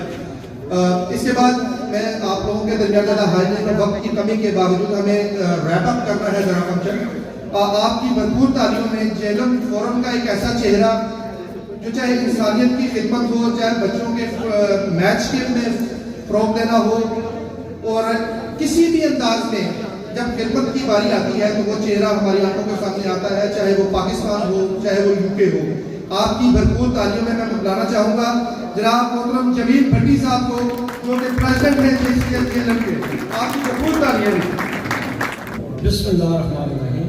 इसके बाद मैं आप लोगों के दरमियान ज़्यादा हाजिर वक्त की कमी के बावजूद हमें रैप अप करना है ज़रा फंक्शन। आपकी भरपूर तालियों में जेलम फोरम का एक ऐसा चेहरा जो चाहे इंसानियत की खिदमत हो, चाहे बच्चों के मैच के में फ़रोग़ देना हो, और किसी भी अंदाज में जब खिदमत की बारी आती है तो वो चेहरा हमारी आंखों के सामने आता है, चाहे वो पाकिस्तान हो, चाहे वो UK हो। आपकी भरपूर तालियों में मैं बुलाना चाहूँगा जनाब मोहतरम जमील भट्टी साहब को, जो कि प्रेसिडेंट हैं JCL जेलम के। आपकी भरपूर तालियां दें। बिस्मिल्लाहिर्रहमानिर्रहीम।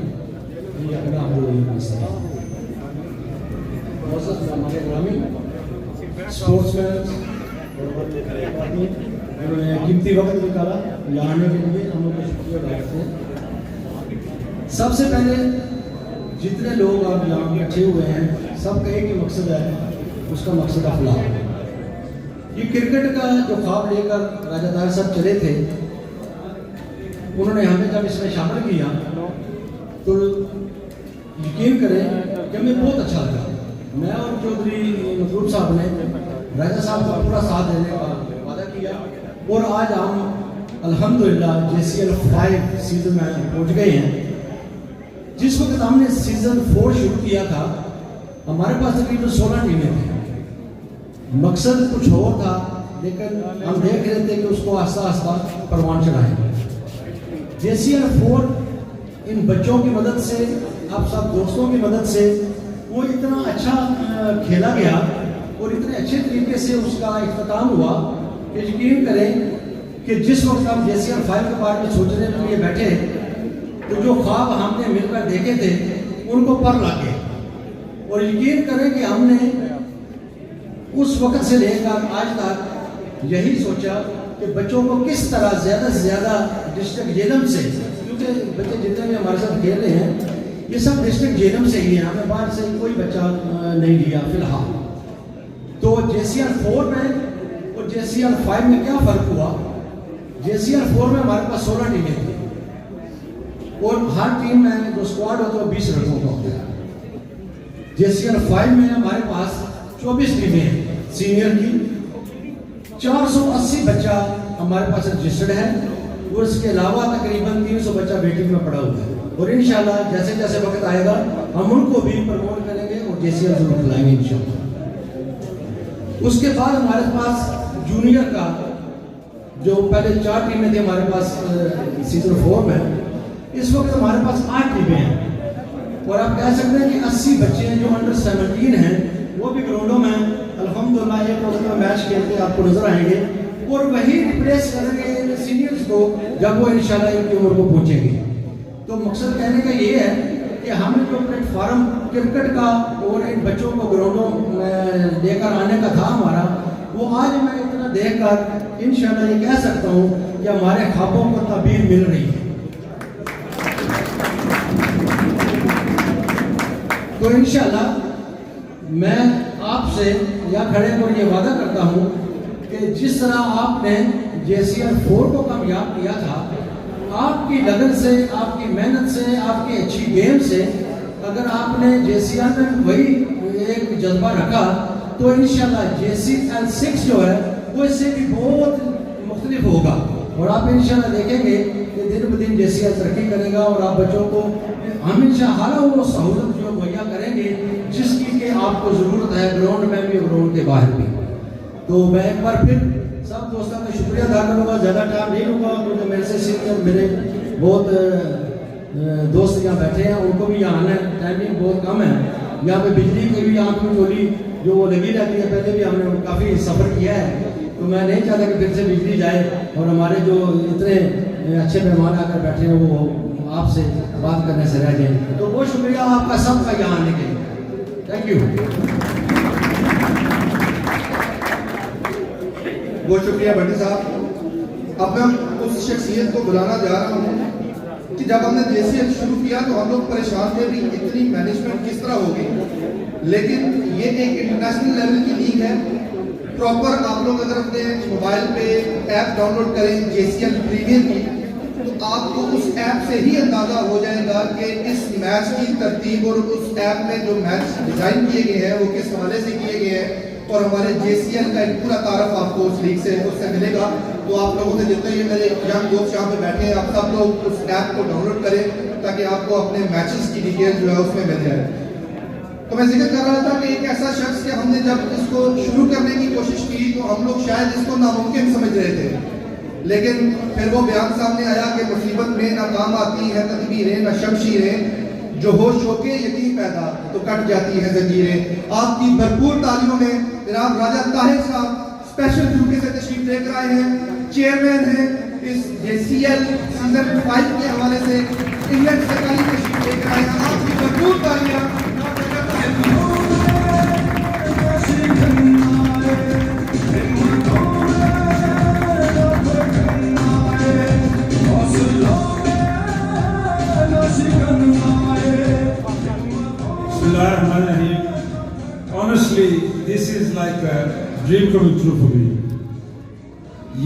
स्पोर्ट्समैन उन्होंने कीमती वक्त निकाला यहाँ आने के लिए, हम लोग को शुक्रिया अदा करते हैं। सबसे पहले जितने लोग आप यहाँ बैठे हुए हैं सबका एक ही मकसद है, उसका मकसद अखलाक। ये क्रिकेट का जो ख्वाब लेकर राजा ताहिर साहब चले थे, उन्होंने हमें जब इसमें शामिल किया तो यकीन करें कि हमें बहुत अच्छा लगा। मैं और चौधरी मखलूक साहब ने राजा साहब का पूरा साथ देने का वादा किया और आज हम अल्हम्दुलिल्लाह JCL 5 सीजन में पहुंच गए हैं। जिस वक्त हमने सीजन 4 शुरू किया था हमारे पास तकरीबन 16 टीमें थी। मकसद कुछ और था लेकिन हम देख रहे थे कि उसको आस्ता आस्ता परवान चढ़ाएं। JCL 4 इन बच्चों की मदद से, आप सब दोस्तों की मदद से वो इतना अच्छा खेला गया और इतने अच्छे तरीके से उसका इख्तिताम हुआ कि यकीन करें कि जिस वक्त हम JCL 5 के बारे में सोचने के लिए बैठे तो जो ख्वाब हमने मिलकर देखे थे उनको पर लगे। और यकीन करें कि हमने उस वक्त से लेकर आज तक यही सोचा कि बच्चों को किस तरह ज़्यादा से ज़्यादा डिस्ट्रिक्ट जेलम से, क्योंकि बच्चे जितने भी हमारे साथ खेल रहे हैं ये सब डिस्ट्रिक्ट जेलम से ही है, हमें बाहर से कोई बच्चा नहीं लिया फिलहाल। तो JCL 4 में और JCL 5 में क्या फ़र्क हुआ? JCL 4 में हमारे पास 16 टीमें थी और हर टीम में जो स्क्वाड होता है 20 लड़कों का होता है। JCL 5 में हमारे पास 24 टीमें हैं सीनियर की, 480 बच्चा हमारे पास रजिस्टर्ड है और इसके अलावा तकरीबन 300 बच्चा वेटिंग में पड़ा हुआ है। और इंशाल्लाह जैसे जैसे वक्त आएगा हम उनको भी प्रमोट करेंगे और JCL जरूर खिलाएंगे इंशाल्लाह। उसके बाद हमारे पास जूनियर का जो पहले 4 टीमें थी हमारे पास सीजन 4 में, इस वक्त हमारे पास 8 टीमें हैं और आप कह सकते हैं कि 80 बच्चे हैं जो अंडर 17 हैं, वो भी ग्राउंडों में अल्हम्दुलिल्लाह एक रोज में मैच खेलते आपको नजर आएंगे और वही रिप्लेस करेंगे सीनियर्स को जब वो इंशाल्लाह इनकी उम्र को पहुंचेंगे। तो मकसद कहने का ये है कि हम जो प्लेटफार्म क्रिकेट का और इन बच्चों को ग्राउंडों में लेकर आने का था हमारा, वो आज मैं इतना देखकर इंशाल्लाह ये कह सकता हूँ कि हमारे ख्वाबों को ताबीर मिल रही है। तो इंशाल्लाह मैं आपसे या खड़े पर ये वादा करता हूँ कि जिस तरह आपने JCL 4 को कामयाब किया था, आपकी लगन से, आपकी मेहनत से, आपकी अच्छी गेम से अगर आपने JCL में वही एक जज्बा रखा तो इंशाल्लाह JCL 6 जो है वो इससे भी बहुत मुख्तलिफ होगा और आप इंशाल्लाह देखेंगे कि दिन ब दिन JCL तरक्की करेगा और आप बच्चों को हम इंशाल्लाह वो सहूलत जो मुहैया करेंगे जिसकी कि आपको ज़रूरत है ग्राउंड में भी और ग्राउंड के बाहर भी। तो मैं एक बार फिर सब दोस्तों का शुक्रिया अदा करूँगा, ज़्यादा टाइम नहीं लूँगा क्योंकि मेरे से सीनियर मेरे बहुत दोस्त यहाँ बैठे हैं, उनको भी यहाँ आना है, टाइमिंग बहुत कम है। यहाँ पे बिजली की भी आँख में गोली जो वो लगी रहती है, पहले भी हमने काफ़ी सफ़र किया है, तो मैं नहीं चाहता कि फिर से बिजली जाए और हमारे जो इतने अच्छे मेहमान आकर बैठे हैं वो आपसे बात करने से रह जाए। तो बहुत शुक्रिया आपका सबका यहाँ आने के लिए, थैंक यू। बहुत शुक्रिया भट्टी साहब। अब मैं उस शख्सियत को बुलाना जा रहा हूँ कि जब हमने JCL शुरू किया तो हम लोग परेशान थे भी इतनी मैनेजमेंट किस तरह होगी, लेकिन ये एक इंटरनेशनल लेवल की लीग है। प्रॉपर आप लोग अगर अपने मोबाइल पे ऐप डाउनलोड करें JCL प्रीमियर की, तो आपको उस ऐप से ही अंदाजा हो जाएगा कि इस मैच की तरतीब और उस ऐप में जो मैच डिजाइन किए गए हैं वो किस हवाले से किए गए हैं, और हमारे JCL का एक पूरा तारफ आपको उस लीग से उससे मिलेगा। तो आप लोगों से जितने भी मेरे यंग दोस्त यहाँ पे बैठे हैं, आप सब लोग उस ऐप को डाउनलोड करें ताकि आपको अपने मैचेस की डिटेल जो है उसमें मिल जाए। तो मैं जिक्र कर रहा था कि एक ऐसा शख्स कि हमने जब इसको शुरू करने की कोशिश की तो हम लोग शायद इसको नामुमकिन समझ रहे थे, लेकिन फिर वो बयान सामने आया कि मुसीबत में ना काम आती है तदबीरें ना शमशीरें, जो हो शौके यकीन पैदा तो कट जाती है जंजीरें। आपकी भरपूर तालियों में जनाब राजा ताहिर साहब स्पेशल ड्यूटी से तशरीफ लेकर आए हैं, चेयरमैन हैं इस JCL सीजन 5 के हवाले से, इंग्लैंड से काली तशरीफ लेकर आए हैं। आपकी भरपूर तालियां। Honestly, this is like a dream coming true for me.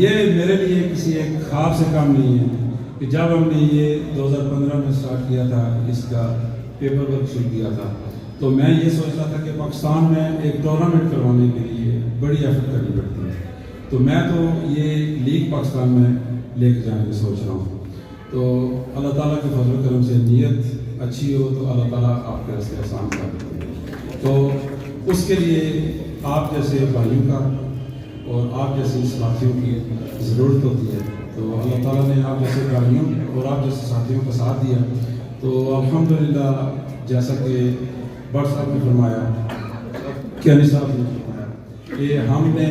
ये मेरे लिए किसी एक ख्वाब से काम नहीं है कि जब हमने ये 2015 में स्टार्ट किया था, इसका पेपर वर्क शुरू किया था, तो मैं ये सोच रहा था कि पाकिस्तान में एक टूर्नामेंट करवाने के लिए बड़ी एफर्ट करनी पड़ती है, तो मैं तो ये लीग पाकिस्तान में लेके जाने की सोच रहा हूँ। तो अल्लाह ताला के फजल करम से नीयत अच्छी हो तो अल्लाह ताला आपके रास्ते आसान कर देते हैं। तो उसके लिए आप जैसे भाइयों का और आप जैसे साथियों की ज़रूरत होती है, तो अल्लाह ताला ने आप जैसे भाइयों और आप जैसे साथियों का साथ दिया। तो अल्हम्दुलिल्लाह, जैसा कि भट्ट साहब ने फरमाया, कैनी साहब ने फरमाया कि हमने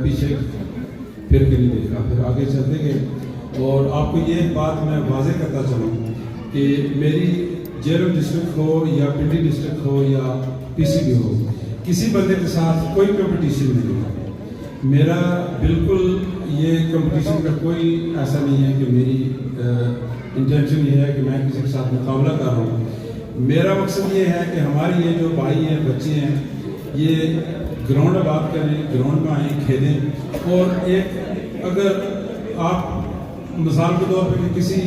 पीछे फिर के नहीं देखा, फिर आगे चलते गए। और आपको ये बात मैं वाज़ेह करता चलूँ कि मेरी जेलम डिस्ट्रिक्ट हो या पिंडी डिस्ट्रिक्ट हो या PCB हो, किसी बंदे के साथ कोई कंपटीशन नहीं है। मेरा बिल्कुल ये कंपटीशन का कोई ऐसा नहीं है कि मेरी इंटेंशन ये है कि मैं किसी के साथ मुकाबला कर रहा हूँ। मेरा मकसद ये है कि हमारे ये जो भाई हैं, बच्चे हैं, ये ग्राउंड आबाद करें, ग्राउंड में आएँ, खेलें। और एक अगर आप मिसाल के तौर पर किसी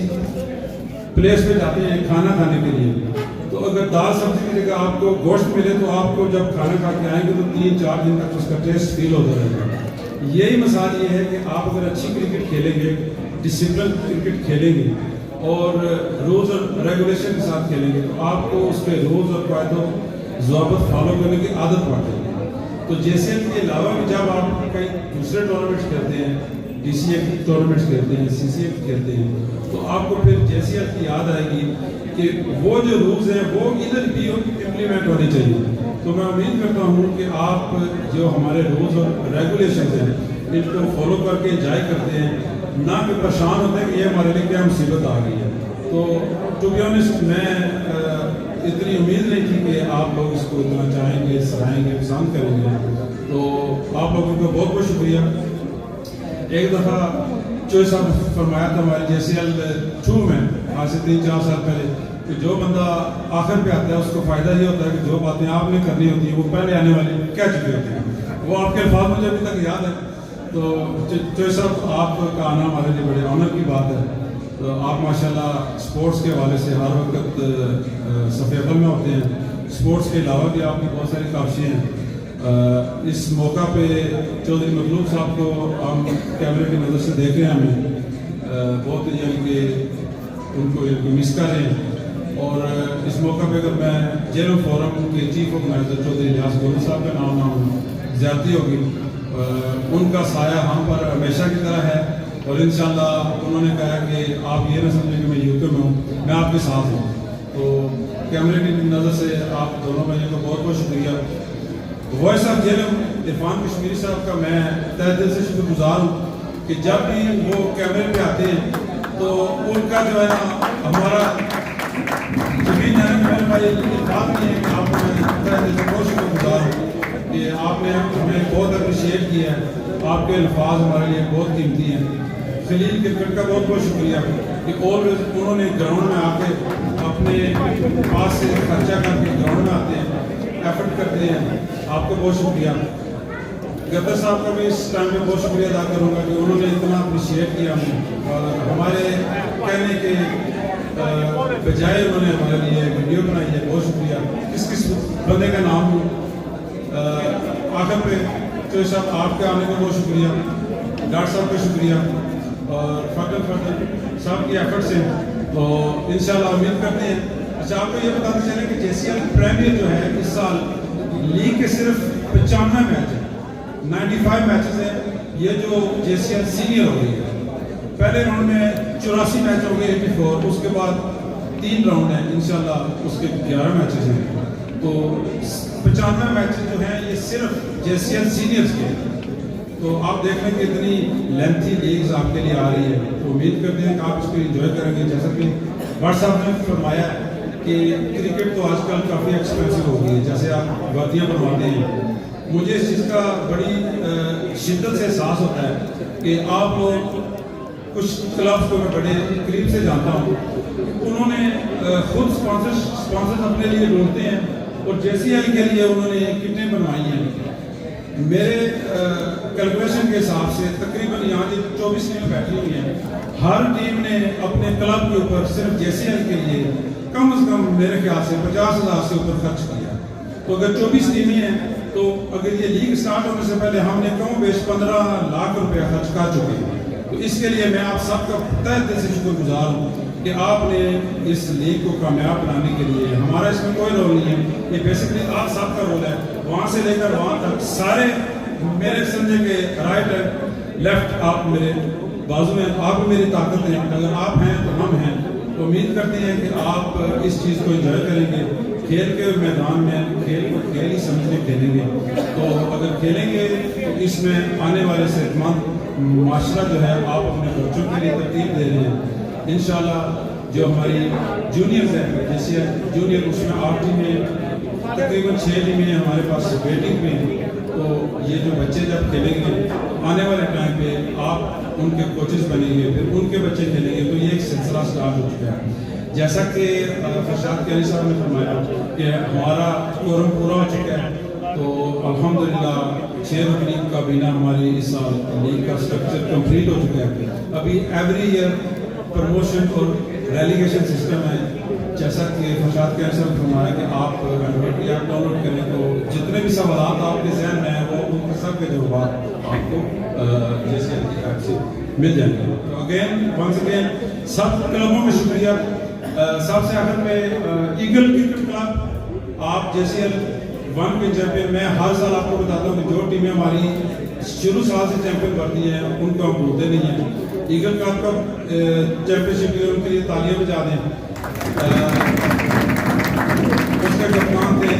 प्लेस पे जाते हैं खाना खाने के लिए, तो अगर दाल सब्जी की जगह आपको गोश्त मिले तो आपको जब खाना खा के आएंगे तो 3-4 दिन तक उसका टेस्ट फील होता रहेगा। यही मिसाल ये है कि आप अगर अच्छी क्रिकेट खेलेंगे, डिसिप्लिन क्रिकेट खेलेंगे और रूल्स और रेगुलेशन के साथ खेलेंगे, तो आपको उस पर रूल्स और कायदों ज़वाबित फॉलो करने की आदत पड़ जाएगी। तो JCL के अलावा भी जब आप कई दूसरे टूर्नामेंट्स खेलते हैं, DCA टूर्नामेंट्स खेलते हैं, CCA खेलते हैं, तो आपको फिर JCL की याद आएगी कि वो जो रूल्स हैं वो इधर भी इम्प्लीमेंट होने चाहिए। तो मैं उम्मीद करता हूँ कि आप जो हमारे रूल्स और रेगुलेशन हैं इनको फॉलो करके एंजॉय करते हैं, ना कि परेशान होते हैं कि ये हमारे लिए क्या मुसीबत आ गई है। तो टू बी ऑनेस्ट, मैं इतनी उम्मीद नहीं थी कि आप लोग इसको इतना चाहेंगे, सराहेंगे, पसंद करेंगे। तो आप लोगों का बहुत बहुत शुक्रिया। एक दफ़ा चोई साहब फरमाया था हमारे JCL 2 में आज से 3-4 साल पहले कि जो बंदा आखिर पे आता है उसको फ़ायदा ये होता है कि जो बातें आपने करनी होती हैं वो पहले आने वाले कह चुके होते हैं। वो आपके अल्फाज मुझे अभी तक याद है। तो चोई साहब, आपका आना हमारे लिए बड़े ऑनर की बात है। तो आप माशाल्लाह स्पोर्ट्स के हवाले से हर वक्त सफ़े अव्वल में होते हैं। स्पोर्ट्स के अलावा भी आपकी बहुत सारी काविशें हैं। इस मौका पे चौधरी मखलूक साहब को हम कैमरे की नज़र से देख रहे हैं, हमें बहुत यानी कि उनको मिस कर रहे हैं। और इस मौका पे अगर मैं जेलम फोरम के चीफ ऑर्गेनाइजर चौधरी इलियास गोविंद साहब का नाम ज़्यादती होगी, उनका साया हम पर हमेशा की तरह है और इंशाल्लाह उन्होंने कहा कि आप ये ना समझें कि मैं यूके में हूँ, मैं आपके साथ हूँ। तो कैमरे की नज़र से आप दोनों भाइयों का बहुत बहुत शुक्रिया। वॉइस ऑफ जेलम इरफान कश्मीरी साहब का मैं तहे दिल से शुक्रगुजार हूँ कि जब भी वो कैमरे पे आते हैं तो उनका जो है ना हमारा जमीन है मेरे भाई बात नहीं है कि आपको मैं तहे दिल से बहुत शुक्रगुजार हूँ कि आपने हमें बहुत अप्रिशिएट किया है। आपके अल्फाज हमारे लिए बहुत कीमती हैं। खलील क्रिकेट का बहुत बहुत शुक्रिया कि ऑलवेज उन्होंने ग्राउंड में आके अपने पास से खर्चा करके ग्राउंड में आते हैं, एफर्ट करते हैं। आपको बहुत शुक्रिया। गद्दर साहब का भी इस टाइम में बहुत शुक्रिया अदा करूँगा कि उन्होंने इतना अप्रिशिएट किया हमें और हमारे कहने के बजाय उन्होंने हमारे लिए वीडियो बनाई है। बहुत शुक्रिया। किस किस बंदे का नाम लूँ? आखिर पे तो साहब आपके आने का बहुत शुक्रिया, डॉक्टर साहब का शुक्रिया और फटल साहब की एफर्ट से। तो इंशाल्लाह उम्मीद करते हैं। अच्छा, आपको ये बताते चलें कि JCL प्रीमियर जो है इस साल लीग के सिर्फ 95 मैच है, 95 मैचेस हैं। ये जो JCL सीनियर हो गई है, पहले राउंड में 84 मैच हो गए 84, उसके बाद 3 राउंड हैं इंशाल्लाह, उसके 11 मैचेस हैं। तो 95 मैचेस जो हैं ये सिर्फ JCL सीनियर्स के हैं। तो आप देख लें कि इतनी लेंथी लीग्स आपके लिए आ रही है। तो उम्मीद करते हैं कि आप इसको एंजॉय करेंगे। जैसा कि भट्ट साहब ने फरमाया कि क्रिकेट तो आजकल काफ़ी एक्सपेंसिव हो गई है, जैसे आप वर्दियाँ बनवाते हैं। मुझे इस चीज़ का बड़ी शिद्दत से एहसास होता है कि आप लोग कुछ क्लब्स को मैं बड़े करीब से जानता हूँ, उन्होंने खुद स्पॉन्सर्स अपने लिए ढूंढते हैं और JCL के लिए उन्होंने किटें बनवाई हैं। मेरे कैलकुलेशन के हिसाब से तकरीबन यहाँ जो 24 टीमें बैठी हुई हैं, हर टीम ने अपने क्लब के ऊपर सिर्फ JCL के लिए कम से कम मेरे ख्याल से 50,000 से ऊपर खर्च किया। तो अगर 24 टीमें हैं तो अगर ये लीग स्टार्ट होने से पहले हमने कम बेश 15 लाख रुपया खर्च कर चुके हैं। तो इसके लिए मैं आप सबका तहे दिल से शुक्रगुजार हूँ कि आपने इस लीग को कामयाब बनाने के लिए, हमारा इसमें कोई रोल नहीं है, ये बेसिकली आप सबका रोल है। वहाँ से लेकर वहाँ तक सारे मेरे समझे के राइट एंड लेफ्ट आप मेरे बाजू में, आप मेरी ताकत हैं। अगर आप हैं तो हम हैं। तो उम्मीद करते हैं कि आप इस चीज़ को एंजॉय करेंगे। खेल के मैदान में खेल को खेल ही समझ के खेलेंगे। तो अगर खेलेंगे तो इसमें आने वाले सेहतमंद माशरा जो है आप अपने बच्चों के लिए तरतीब दे रहे हैं। इंशाल्लाह जो हमारी जूनियर्स हैं, जैसे जूनियर उसमें 8 टीमें, तकरीबन 6 टीमें हमारे पास वेटिंग में हैं। तो ये जो बच्चे जब खेलेंगे आने वाले टाइम पे आप उनके कोचेस बनेंगे, फिर उनके बच्चे खेलेंगे। तो ये एक सिलसिला स्टार्ट हो चुका है। जैसा कि फरशाद कैरी साहब ने फरमाया कि हमारा कोरम पूरा हो चुका है। तो अल्हम्दुलिल्लाह 6 रुकनी काबीना हमारी इस साल लीग का स्ट्रक्चर कंप्लीट हो चुका है। अभी एवरी ईयर प्रमोशन और रेलीगेशन सिस्टम है। जैसा कि फरशाद कैरी साहब ने फरमाया कि आप एडवोकेट ऐप डाउनलोड करें तो जितने भी सवाल आपके जहन में हैं वो उनके सब के जवाब आपको JCL की ऐप से मिल जाएंगे। तो अगेन वंस अगेन सब क्लबों में शुक्रिया। सबसे आखिर में ईगल क्रिकेट क्लब, आप JCL 1 के चैंपियन। मैं हर साल आपको बताता हूँ कि जो टीमें हमारी शुरू साल से चैंपियन बनती हैं उनको हम भूलते नहीं हैं। ईगल क्लब का चैंपियनशिप के लिए उनके लिए तालियां बजा दें। उसके कप्तान थे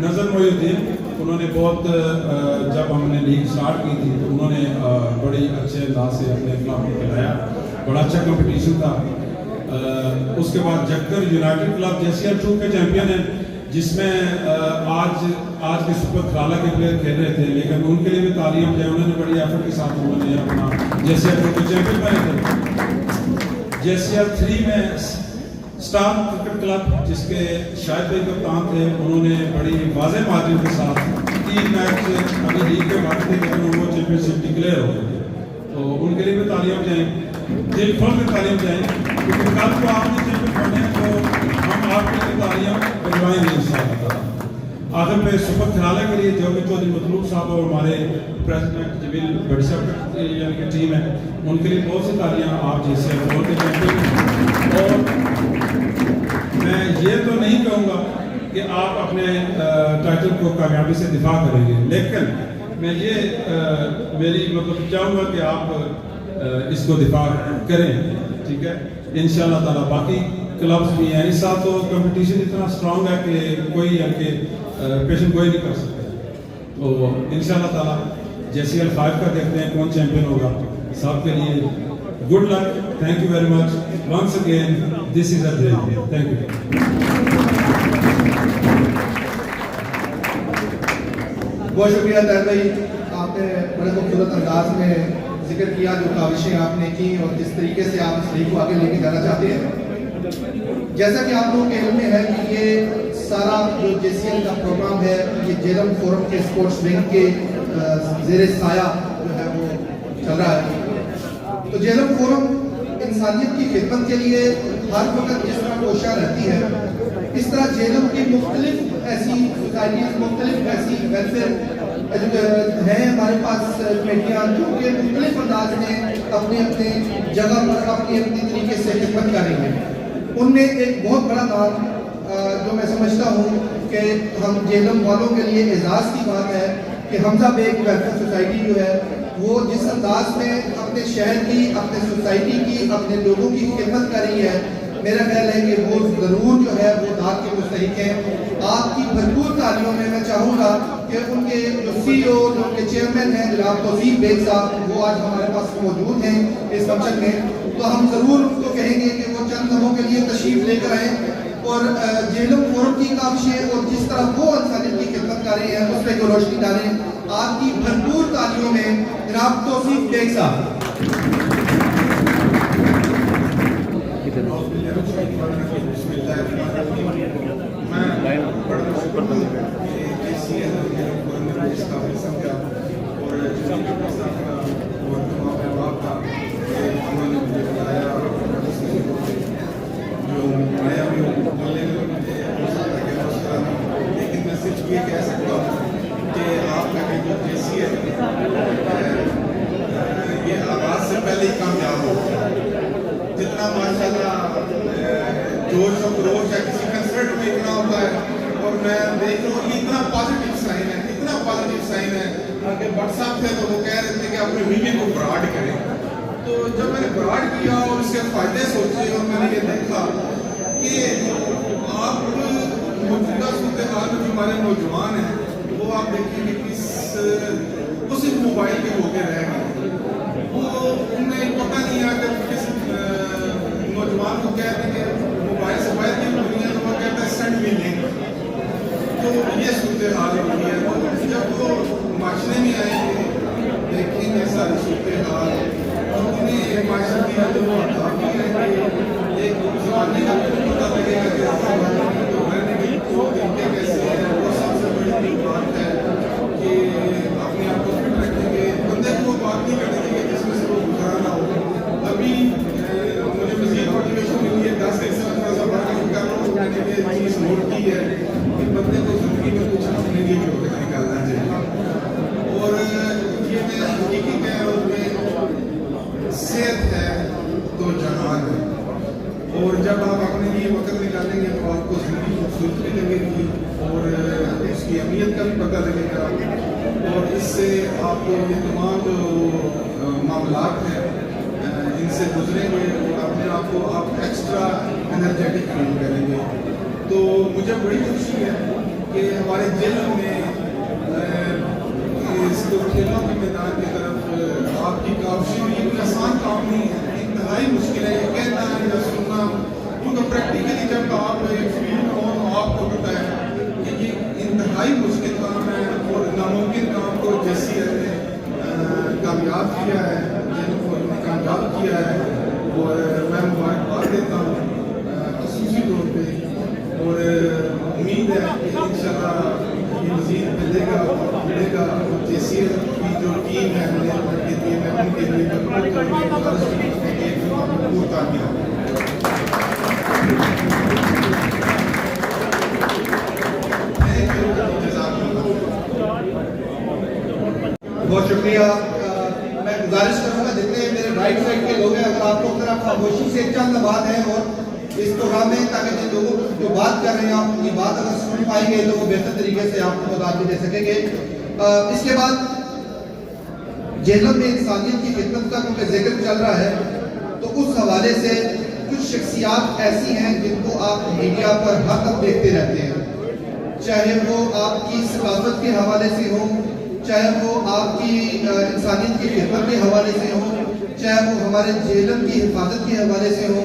नजर मोहुद्दीन। उन्होंने बहुत जब हमने लीग स्टार्ट की थी तो उन्होंने बड़े अच्छे अंदाज से अपने क्लब को खिलाया। बड़ा अच्छा कंपटीशन था। उसके बाद जक्कर यूनाइटेड क्लब JCL 2 के चैंपियन हैं, जिसमें आज के सुपर खराला के प्लेयर खेल रहे थे, लेकिन उनके लिए भी तालियां बजाई। उन्होंने बड़ी एफर्ट के साथ उन्होंने अपना JCL 2 के चैंपियन बने थे। JCL 3 में स्टार क्रिकेट क्लब, जिसके शायद भाई कप्तान थे, उन्होंने बड़ी वाज़ेह मार्जिन के साथ 3 मैच अभी लीग के बाद थे, लेकिन वो चैंपियनशिप डिक्लेयर हो गई। तो उनके लिए भी तालियां बजाएं, दिल खोल के तालियां बजाएं, क्योंकि कल को आपने चैंपियन बने तो हम आपके लिए तालियां बजवाएंगे इंशाअल्लाह। आखिर में सुपर खराला के लिए जो कि चौधरी मतलूब साहब और हमारे प्रेसिडेंट जमील बड़ी साहब यानी कि टीम है, उनके लिए बहुत सी तालियां आप जैसे बोल के चैंपियन। और मैं ये तो नहीं कहूँगा कि आप अपने टाइटल को कामयाबी से दिफा करेंगे, लेकिन मैं ये मेरी मतलब चाहूँगा कि आप इसको दिफा करें, ठीक है। इंशाल्लाह ताला बाकी क्लब्स भी हैं। इस साल तो कंपटीशन इतना स्ट्रांग है कि कोई आके पेशेंट कोई नहीं कर सकता। तो इंशाल्लाह ताला JCL 5 का देखते हैं कौन चैंपियन होगा। सबके लिए good luck, thank you very much once again, this is a dream, thank you. बहुत शुक्रिया तैर भाई, आपने बड़े खूबसूरत अंदाज में जिक्र किया जो काविशें आपने की और जिस तरीके से आप इस लीग को आगे लेके जाना चाहते हैं। जैसा कि आप लोगों के इल्म में है कि ये सारा जो JCL का प्रोग्राम है ये जेलम फोरम के स्पोर्ट्स विंग के ज़ेरे साया जो है वो चल रहा है। तो जेलम फोरम इंसानियत की खिदमत के लिए हर वक्त जिस तरह कोशिश रहती है, इस तरह जेलम की मुख्तलिफ ऐसी सोसाइटीज, मुख्तलिफ ऐसी वेलफेयर हैं हमारे पास कमेटियाँ जो कि मुख्तलिफ अंदाज में अपने अपने जगह पर अपनी अपनी तरीके से खिदमत कर रही हैं। उनमें एक बहुत बड़ा नाम जो मैं समझता हूँ कि हम जेलम वालों के लिए एजाज़ की बात है कि हमजा बेग वेलफेयर सोसाइटी जो है वो जिस अंदाज में अपने शहर की, अपने सोसाइटी की, अपने लोगों की खिदमत कर रही है, मेरा ख्याल है कि वो ज़रूर जो है वो दाद के मुस्तहिक हैं। आपकी भरपूर तालियों में मैं चाहूँगा कि उनके जो CEO, जो उनके चेयरमैन हैं जनाब तौसीफ बेग साहब, वो आज हमारे पास मौजूद हैं इस फंक्शन में। तो हम ज़रूर उनको कहेंगे कि वो चंद लम्हों के लिए तशरीफ़ लेकर आएँ और जेलम फोरम की काविशें और जिस तरह वो इंसानियत की खिदमत कर रहे हैं उस पर को रोशनी डालें। आपकी भरपूर तालियों में जनाब तौसीफ बेग साहब। लेकिन मैं सिर्फ ये कह सकता हूँ कि आपका जो JCL ये आगाज से पहले ही कामयाब हो गया। जितना माशाल्लाह जोश और खरोश है किसी कंसर्ट में इतना होता है, और मैं देख रहा हूँ इतना पॉजिटिव साइन है, इतना पॉजिटिव साइन है कि व्हाट्सएप थे तो वो कह रहे थे कि अपने बीवी को ब्राड करें। तो जब मैंने ब्राड किया और उसके फायदे सोचे और मैंने ये देखा कि आप मौजूदा सूरत हाल में जो हमारे नौजवान हैं वो आप देखेंगे किस वो सिर्फ मोबाइल के होके रह गए। वो उन्हें पता नहीं अगर किस नौजवान को कहते हैं कि मोबाइल से बाहर की दुनिया तो वो कहता है सेंड मी लिंक। तो ये सूरत हाल होती है। तो जब वो माशरे में आएंगे देखेंगे सारी सूरत हाल और उन्हें माशरे की जो एक जमाने का पता लगेगा कि तो रहने के तरीके कैसे हैं। वो सबसे बड़ी बात है कि अपने आप को फिट रखेंगे, बंदे को बात नहीं करनी चाहिए जिसमें से वो गुजारा ना हो। अभी मुझे मज़ीद मोटिवेशन मिली है 10 दिन से मैं थोड़ा सा बड़ा काम कर रहा हूँ। मैंने ये चीज़ नोट की है कि बंदे को ज़िंदगी में कुछ अपने लिए भी होकर निकालना चाहिए। और ये मैं हकीकी कह रहा हूँ कि सेहत है तो जहान है, और जब आप अपने लिए वक्त निकालेंगे तो आपको ज़िंदगी खूबसूरत भी लगेगी और उसकी अहमियत का भी पता लगेगा। और इससे आपको ये तमाम जो मामलात हैं इनसे गुजरेंगे और अपने आप को आप एक्स्ट्रा एनर्जेटिक फील करेंगे। तो मुझे बड़ी खुशी है कि हमारे जेल में इसको खेलों के मैदान की तरफ आपकी काविश ये कोई आसान काम नहीं है, इंतहाई मुश्किल है ये कहना या सुनना, क्योंकि प्रैक्टिकली जब आप एक फील्ड हो आपको पता है कि ये इंतहाई मुश्किल काम है और नामुमकिन काम को JCL ने कामयाब किया है, कामयाब किया है। और मैं मुबारकबाद देता हूँ खसूसी तौर पर, और उम्मीद है कि इंशाल्लाह ये मज़ीद मिलेगा JCL की जो टीम है मैनेजमेंट की टीम है उनके लिए भरपूर कामयाब। बहुत शुक्रिया। मैं गुजारिश करूँगा जितने मेरे राइट साइड के लोग हैं अगर आप लोग जरा खामोशी से चंद बात है और इस प्रोग्राम में, ताकि जिन लोगों जो बात कर रहे हैं आप उनकी बात अगर सुन पाएंगे तो वो बेहतर तरीके से आपको मदद भी दे सकेंगे। इसके बाद जेलों में इंसानियत की खिदमत का क्योंकि जिक्र चल रहा है, तो उस हवाले से कुछ शख्सियात ऐसी हैं जिनको आप मीडिया पर हर वक्त देखते रहते हैं, चाहे वो आपकी सकाफत के हवाले से हो, चाहे वो आपकी इंसानियत की खिदमत के हवाले से हो, चाहे वो हमारे जेलों की हिफाजत के हवाले से हो।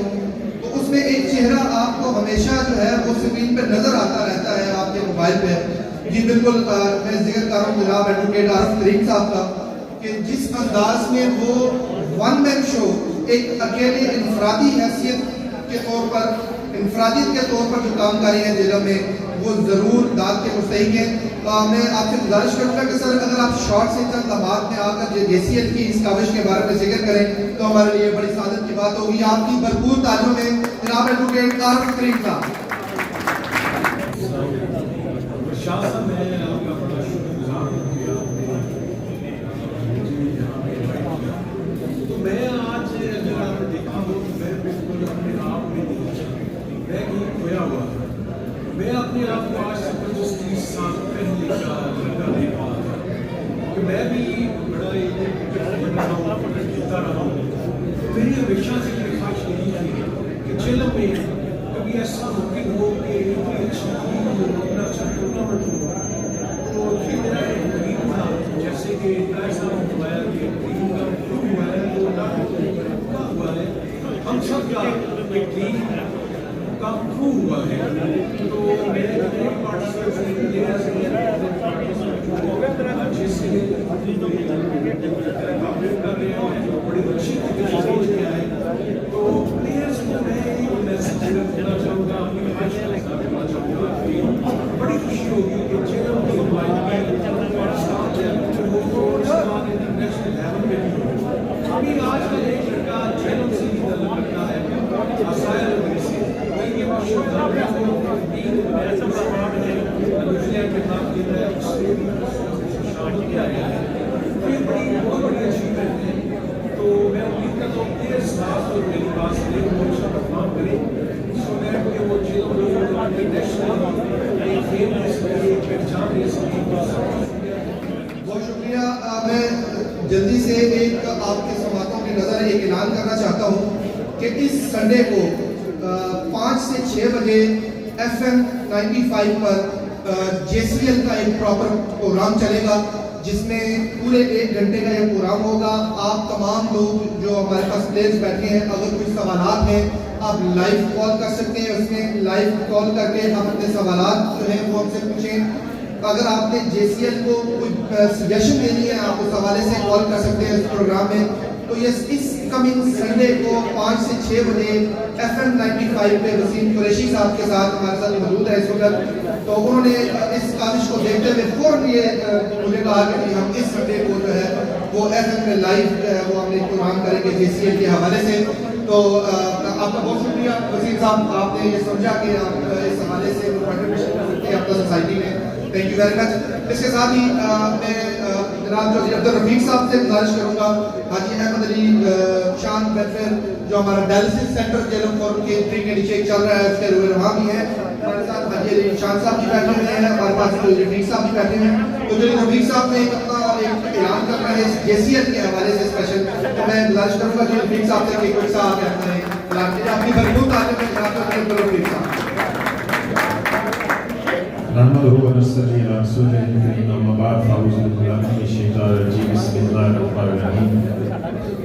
तो उसमें एक चेहरा आपको हमेशा जो है वो स्क्रीन पर नजर आता रहता है आपके मोबाइल पे। जी बिल्कुल, मैं जिक्र कर रहा हूँ जनाब एडवोकेट आरिफ तरीक साहब का, कि जिस अंदाज में वो वन मैन शो एक अकेले इंफरादी हैसियत के तौर पर, इंफरादियत के तौर पर जो काम कर रहे हैं जेलों में, वो ज़रूर दाद के मुस्तहिक हैं। मैं आपसे गुजारिश करूँगा कि सर अगर आप शॉर्ट से चंद लम्हात में आकर JCL की इस काविश के बारे में जिक्र करें तो हमारे लिए बड़ी सादत की बात होगी। आपकी भरपूर तालियों में जनाब एडवोकेट आरिफ तरीक साहब। प्रशासन ने आपका बड़ा शुक्रगुजार हूं कि आपने मुझे यहाँ पे इनवाइट किया। तो मैं आज अगर आपने देखा हो तो मैं बिल्कुल अपने आप में मैं कहीं खोया हुआ था। मैं अपने आप को आज से 25-30 साल पहले का लड़का देख रहा था कि मैं भी बड़ा जीता रहा हूँ। मेरी हमेशा से ये ख्वाहिश यही थी कि जेलों में कभी ऐसा मुमकिन हो कि इतनी अच्छी इतना अच्छा टूर्नामेंट हो। तो ये मेरा एक ड्रीम था, जैसे कि ऐसा हुआ है कि ड्रीम का हुआ है तो ना हुआ है, हम सब का एक ड्रीम का प्रूव हुआ है। तो मेरे बड़ी अच्छी तो प्लेयर्स को मैं मैसेज देना चाहूँगा, अपनी ख्वाहिश करना चाहूँगा कि बड़ी खुशी होगी कि जेलों की पाकिस्तान इंटरनेशनल लेवल पे भी हो। अभी आज का एक लड़का जेलों से ही तलब करता है, आसाया से ये न्यूजीलैंड के खिलाफ खेल रहा है, उससे शामिल किया गया है। तो ये बहुत बड़ी अचीवमेंट है। तो मैं उम्मीद करता हूँ तेरे साथ और मेरी बात से वो अच्छा परफॉर्म करें, सो दैट कि वो इंटरनेशनल खेल दे सके, पहचान दे सके। बहुत शुक्रिया। मैं जल्दी से एक आपके समातों की नज़र एक ऐलान करना चाहता हूँ कि इस संडे को 5 से 6 बजे FM 95 पर JCL का एक प्रॉपर प्रोग्राम चलेगा, जिसमें पूरे 1 घंटे का ये प्रोग्राम होगा। आप तमाम लोग जो हमारे पास प्लेयर्स बैठे हैं, अगर कोई सवालात हैं आप लाइव कॉल कर सकते हैं, उसमें लाइव कॉल करके आप अपने सवालात जो हैं वो हमसे पूछें। अगर आपने JCL को कोई सजेशन देनी है आप उस हवाले से कॉल कर सकते हैं इस प्रोग्राम में। तो ये इस कमिंग संडे को 5 से 6 बजे FM 95 पे वसीम कुरैशी साहब के साथ हमारे साथ मौजूद है इस वक्त। तो उन्होंने इस काविश को देखते हुए फौरन ये मुझे कहा कि हम इस संडे को जो है वो FM में लाइव वो हम एक प्रोग्राम करेंगे JCL के हवाले से। तो आपका बहुत शुक्रिया वसीम साहब, आपने ये समझा कि आप इस हवाले से कंट्रीब्यूशन कर सकते हैं अपना सोसाइटी में। Thank you very much. इसके साथ ही मैं जनाब चौधरी अब्दुल रफीक साहब से गुजारिश करूँगा, हाजी अहमद अली शान वेलफेयर जो हमारा डायलिसिस सेंटर जेलों फोरम के ट्री के नीचे चल रहा है, उसके रूबे वहाँ भी है हमारे साथ हाजी अली शान साहब जी बैठे हुए हैं, हमारे पास चौधरी रफीक साहब भी बैठे हैं। तो चौधरी रफीक साहब ने अपना एक ऐलान करना है JCL के हवाले से स्पेशल, तो मैं गुजारिश करूँगा कि रफीक साहब से कोई सा आप अपना ऐलान कीजिए। अपनी भरपूर तारीफ में जनाब चौधरी अब्दुल रफीक साहब। नहमदुहु व नस्तईनुहु अला रसूलिहिल करीम अम्मा बाद फ़अऊज़ु बिल्लाहि मिनश शैतानिर रजीम बिस्मिल्लाहिर रहमानिर रहीम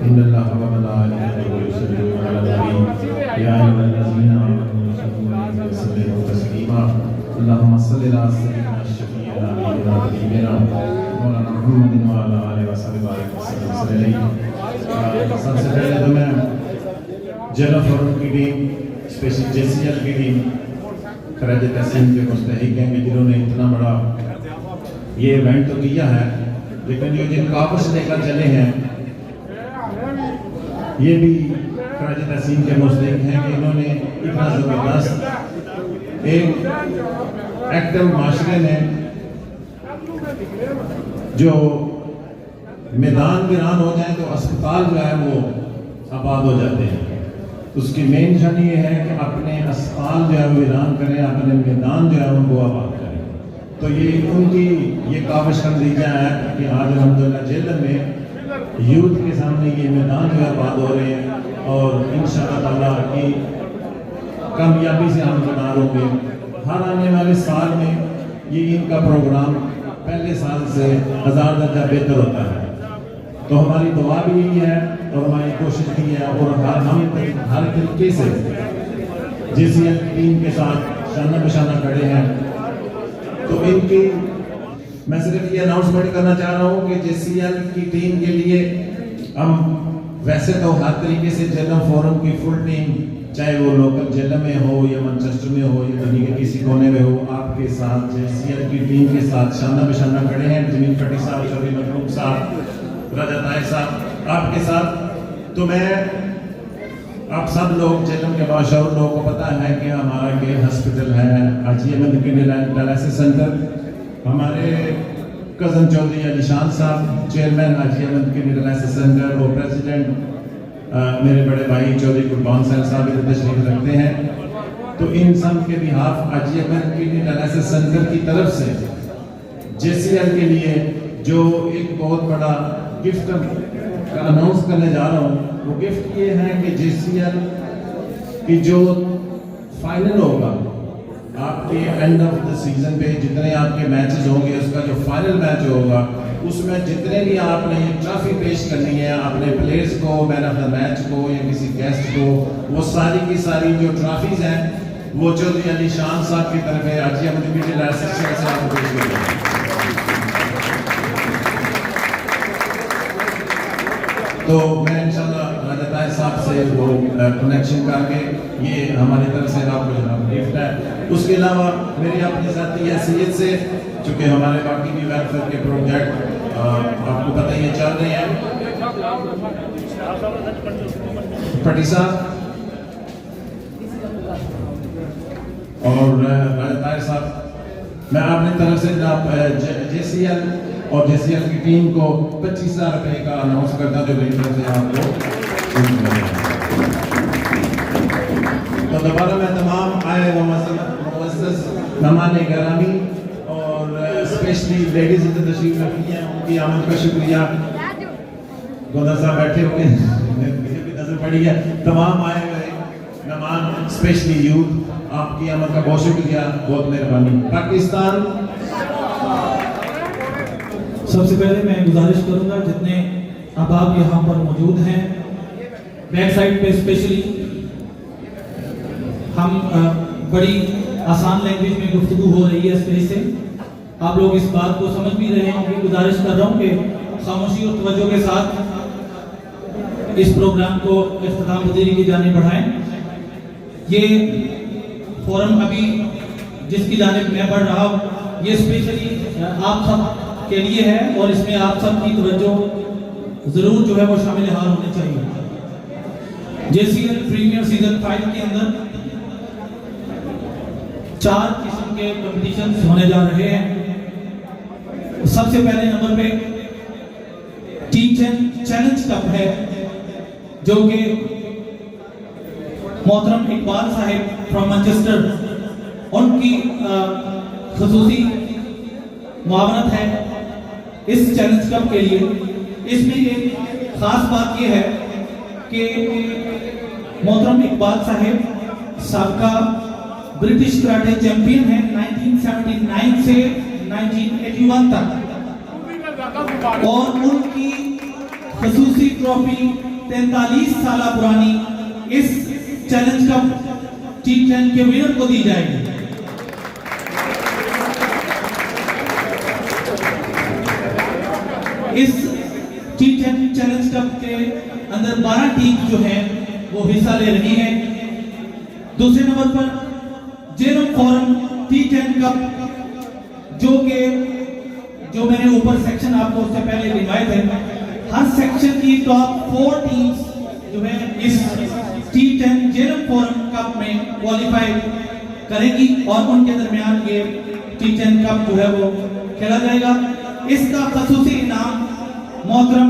इन्नल्लाहा व मलाइकतहु युसल्लूना अलन नबी या अय्युहल्लज़ीना आमनू सल्लु अलैहि व सल्लिमू तस्लीमा अल्लाहुम्मा सल्लि अला सय्यिदिना शफ़ीइना नबीना हबीबिना मौलाना मुहम्मदिन व अला आलिहि व सल्लम। सबसे पहले तो मैं जेल फोरम की टीम, स्पेशल JCL की टीम खराज तहसीन के मुस्तहिक हैं कि जिन्होंने इतना बड़ा ये इवेंट तो किया है, लेकिन जो जिन काबस लेकर चले हैं ये भी खराज तहसीन के मुस्तहिक हैं कि इन्होंने इतना ज़बरदस्त एक एक्टिव माशरे में जो मैदान वीरान हो जाए तो अस्पताल जो है वो आबाद हो जाते हैं। उसकी मेन निशानी ये है कि अपने अस्पताल जो है वो वीरान करें, अपने मैदान जो है उनको आबाद करें। तो ये उनकी ये काविश का नतीजा है कि आज अल्हम्दुलिल्लाह जेल में यूथ के सामने ये मैदान जो है आबाद हो रहे हैं और इंशाअल्लाह ताला की कामयाबी से हम मनार होंगे। हर आने वाले साल में ये इनका प्रोग्राम पहले साल से 1000 दर्जा बेहतर होता है। तो हमारी दुआ भी यही है और हमारी कोशिश भी है और हम हर तरीके से JCL टीम के साथ शाना बशाना खड़े हैं। तो इनकी मैं सिर्फ ये अनाउंसमेंट करना चाह रहा हूँ कि JCL की टीम के लिए हम वैसे तो हर तरीके से जेलम फोरम की फुल टीम, चाहे वो लोकल जेलम में हो या मैनचेस्टर में हो या दुनिया के किसी कोने में हो, आपके साथ JCL की टीम के साथ शाना बशाना खड़े हैं। जमीन पट्टी साहब, चौधरी मखलूक साहब, राजा ताहिर साहब आपके साथ। तो मैं आप सब लोग जेलम के बादशाह लोगों को पता है कि हमारा के हॉस्पिटल है हाजी अहमद किडनी डायलिसिस सेंटर। हमारे कज़न चौधरी अलीशान साहब चेयरमैन हाजी अहमद किडनी डायलिसिस सेंटर और प्रेसिडेंट मेरे बड़े भाई चौधरी कुर्बान साहब इधर तशरीफ रखते हैं। तो इन सब के बिहाफ हाजी अहमद किडनी डायलिसिस सेंटर की तरफ से JCL के लिए जो एक बहुत बड़ा गिफ्ट का अनाउंस करने जा रहा हूँ, वो गिफ्ट ये है कि JCL की जो फाइनल होगा आपके एंड ऑफ द सीजन पे जितने आपके मैचेस होंगे, उसका जो फाइनल मैच होगा उसमें जितने भी आपने ट्रॉफी पेश करनी है अपने प्लेयर्स को, मैन ऑफ द मैच को या किसी गेस्ट को, वो सारी की सारी जो ट्रॉफीज हैं वो चौधरी अलीशान साहब की तरफ है हाजी अहमद किडनी डायलिसिस सेंटर से आपको पेश करेंगे। तो मैं इंशाल्लाह राजा ताहिर साहब से वो कनेक्शन करके ये हमारी तरफ से आपको जनाब गिफ्ट है। उसके अलावा मेरी अपनी ज़ाती हैसियत से चूँकि हमारे बाकी भी वेलफेयर के प्रोजेक्ट आपको पता ही चल रहे हैं। पटी साहब और राजा ताहिर साहब, मैं अपनी तरफ से JCL और JCL की टीम को 25,000 रुपए का अनाउंस करता जो मेरी तरफ से आपको। तो दोबारा मैं तमाम आए मेहमान गिरामी और स्पेशली लेडीज इधर तशरीफ रखी हैं, उनकी आमद का शुक्रिया। गोदा साहब बैठे हुए मुझे भी नजर पड़ी है। तमाम आए हुए मेहमान स्पेशली यूथ, आपकी आमद का बहुत शुक्रिया, बहुत मेहरबानी। पाकिस्तान सबसे पहले मैं गुजारिश करूंगा जितने अहबाब यहाँ पर मौजूद हैं, बैक साइड पे स्पेशली हम बड़ी आसान लैंग्वेज में गुफ्तगू हो रही है स्टेज से, आप लोग इस बात को समझ भी रहे होंगे। गुजारिश कर रहा हूँ कि खामोशी और तवज्जो के साथ इस प्रोग्राम को इख्तिताम पजीरी की जानिब बढ़ाएं। ये फोरम अभी जिसकी जानिब मैं बढ़ रहा हूँ, ये स्पेशली आप सब के लिए है और इसमें आप सब की तवज्जो जरूर जो है वो शामिल हाल होनी चाहिए। JCL प्रीमियर सीजन 5 के अंदर 4 किस्म के कंपटीशन होने जा रहे हैं। सबसे पहले नंबर पे T10 चैलेंज कप है, जो कि मोहतरम इकबाल साहिब फ्रॉम मैनचेस्टर उनकी खसूसी मुआवनत है इस चैलेंज कप के लिए। इसमें एक खास बात यह है कि मोहतरम इकबाल साहिब साबका ब्रिटिश कराटे चैंपियन है 1979 से 1981 तक, और उनकी खसूसी ट्रॉफी 43 साल पुरानी इस चैलेंज कप T10 के विनर को दी जाएगी। इस T10 चैलेंज कप के अंदर 12 टीम जो हैं वो हिस्सा ले रही हैं। दूसरे नंबर पर जेलम फोरम T10 कप, जो मैंने ऊपर सेक्शन आपको उससे पहले दिखाए थे, हर सेक्शन की टॉप 4 टीम्स जो है इस T10 जेलम फोरम कप में क्वालिफाई करेगी और उनके दरमियान ये T10 कप जो है वो खेला जाएगा। इसका खसूसी इनाम मोहतरम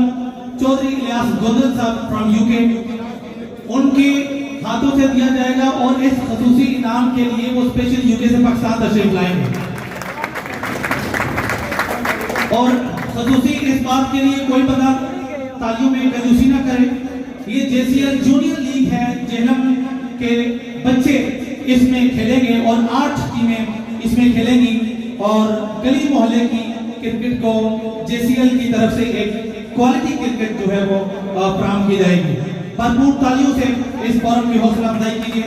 चौधरी इलियास गोदल साहब फ्रॉम UK उनके हाथों से दिया जाएगा, और इस खसूसी इनाम के लिए वो स्पेशल UK से पाकिस्तान तशरीफ लाएंगे। और खसूसी इस बात के लिए कोई बंदा तालियों में कंजूसी ना करें। ये जेसीएल जूनियर लीग है, जेहलम के बच्चे इसमें खेलेंगे और 8 टीमें इसमें खेलेंगी और गली मोहल्ले की क्रिकेट को जेसीएल की तरफ से एक क्वालिटी क्रिकेट जो है वो प्रारंभ की जाएगी। भरपूर तालियों से इस फोरम की हौसला अफजाई कीजिए।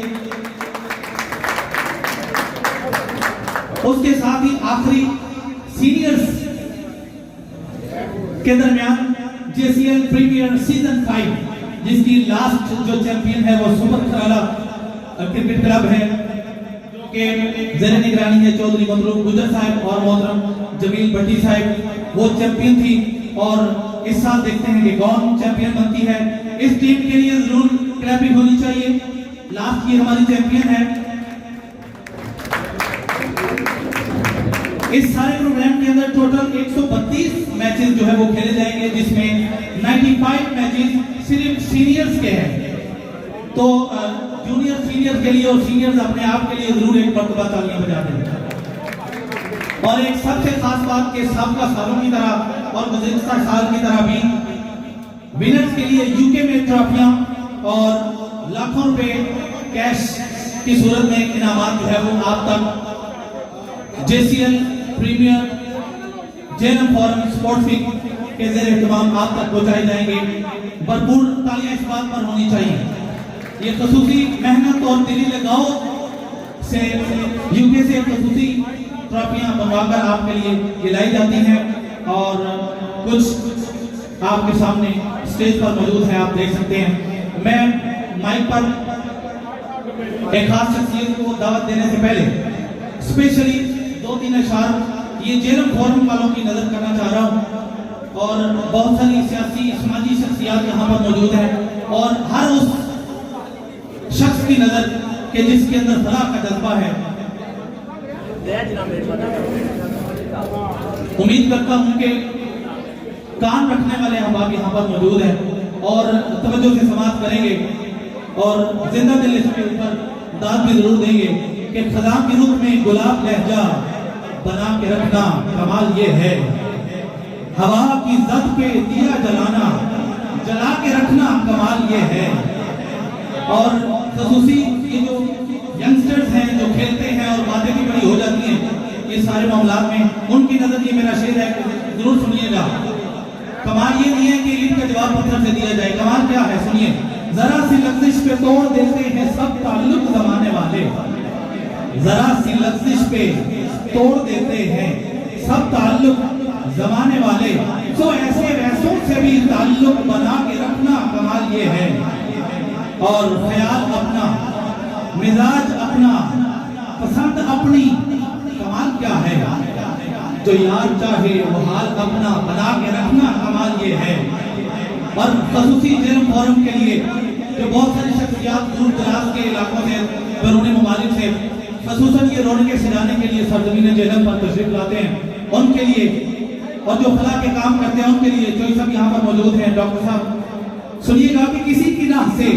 उसके साथ ही आखिरी सीनियर्स के दरमियान जेसीएल प्रीमियर सीजन 5 जिसकी लास्ट जो चैंपियन है वो सुपर खराला क्रिकेट क्लब है जो कि ज़ेरे निगरानी है चौधरी मदरूब गुजर साहब और मोहतरम जमील भट्टी साहब, वो चैंपियन थी और इस साल देखते हैं कि कौन चैंपियन बनती है। इस टीम के लिए जरूर क्लैपिंग होनी चाहिए। लास्ट की हमारी चैंपियन है। इस सारे प्रोग्राम के अंदर टोटल 132 मैचेस जो है वो खेले जाएंगे जिसमें 95 मैचेस सिर्फ सीनियर्स के हैं। तो जूनियर सीनियर के लिए और सीनियर्स अपने आप के लिए जरूर एक मर्तबा तालियां बजा दें। और एक सबसे खास बात के सबका सालों की तरह और गुज़िश्ता साल की तरह भी विनर्स के लिए यूके में ट्रॉफियां और लाखों रुपए कैश की सूरत में इनामात जो है वो आप तक JCL premier JLM forum sports week के ज़रिए इत्मीनान आप तक पहुंचाए जाएंगे। भरपूर तालियां इस बात पर होनी चाहिए। ये खसूसी मेहनत और दिली लगाओ से यूके से खसूसी ट्रॉफियां मंगवाकर आपके लिए ये लाई जाती हैं और कुछ आपके सामने स्टेज पर मौजूद है, आप देख सकते हैं। मैं माइक पर एक खास शख्सियत को दावत देने से पहले स्पेशली 2-3 अशार ये जेएलएम फोरम वालों की नजर करना चाह रहा हूँ और बहुत सारी सियासी समाजी शख्सियात यहाँ पर मौजूद है और हर उस शख्स की नजर के जिसके अंदर फलाह का जज्बा है। उम्मीद करता हूं कि कान रखने वाले अहबाब यहाँ पर मौजूद हैं और तवज्जो से समाअत करेंगे और जिंदा दिल इसके ऊपर दाद भी जरूर देंगे कि खदा के रूप में गुलाब लहजा बना के रखना कमाल ये है, हवा की जद पे दिया जलाना जला के रखना कमाल ये है। और खसूसी ये जो यंगस्टर्स हैं जो खेलते हैं और बातें भी बड़ी हो जाती हैं ये सारे मामलात में, उनकी नजर ये मेरा शेर है, जरूर सुनिएगा। कमाल ये नहीं है कि ईद का जवाब पत्थर से दिया जाए, कमाल क्या है सुनिए। जरा सी लफ्जिश पे तोड़ देते हैं सब ताल्लुक जमाने वाले, जरा सी लफ्जिश पे तोड़ देते हैं सब ताल्लुक जमाने वाले, तो ऐसे वैसों से भी ताल्लुक बना के रखना कमाल ये है। और ख्याल अपना, मिजाज अपना, पसंद अपनी, कमाल क्या है। जो यार चाहे वो हाल अपना बना के रखना कमाल ये है। और खसूसी जेएलएम फोरम के लिए जो बहुत सारी शख्सियात दूर दराज के इलाकों से बैरून ममालिक से खसूसन ये रौनकें सजाने के लिए सरजमीन जेएलएम पर तशरीफ लाते हैं, उनके लिए और जो फलाह के काम करते हैं उनके लिए जो सब यहाँ पर मौजूद हैं। डॉक्टर साहब सुनिएगा कि किसी की राह से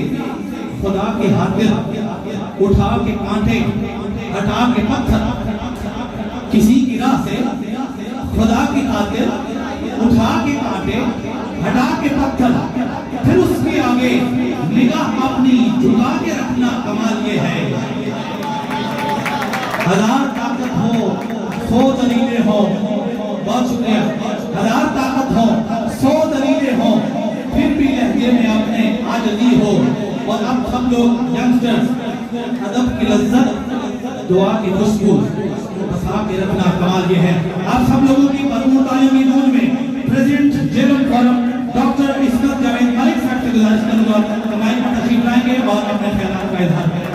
खुदा के हाथिर उठा के कांटे हटा के पत्थर, किसी की राह से खुदा की खातिर उठा के कांटे हटा के पत्थर, फिर उसके आगे निगाह अपनी झुका के रखना कमाल ये है। हजार ताकत हो 100 दलीलें हो, बहुत शुक्रिया। हजार ताकत हो 100 दलीलें हो फिर भी लहजे में अपने आज़ादी हो। और अब सब लोग यंगस्टर्स अदब की लज्जत दुआ की खुशबू बसा के रखना कमाल ये है। आप सब लोगों की भरपूर तालियों की गूंज में प्रेसिडेंट जेएलएम फोरम डॉक्टर इस्मत जावेद मलिक साहब से गुजारिश करूंगा कि माइक पर तशरीफ लाएंगे और अपने ख्यालात का इजहार करेंगे।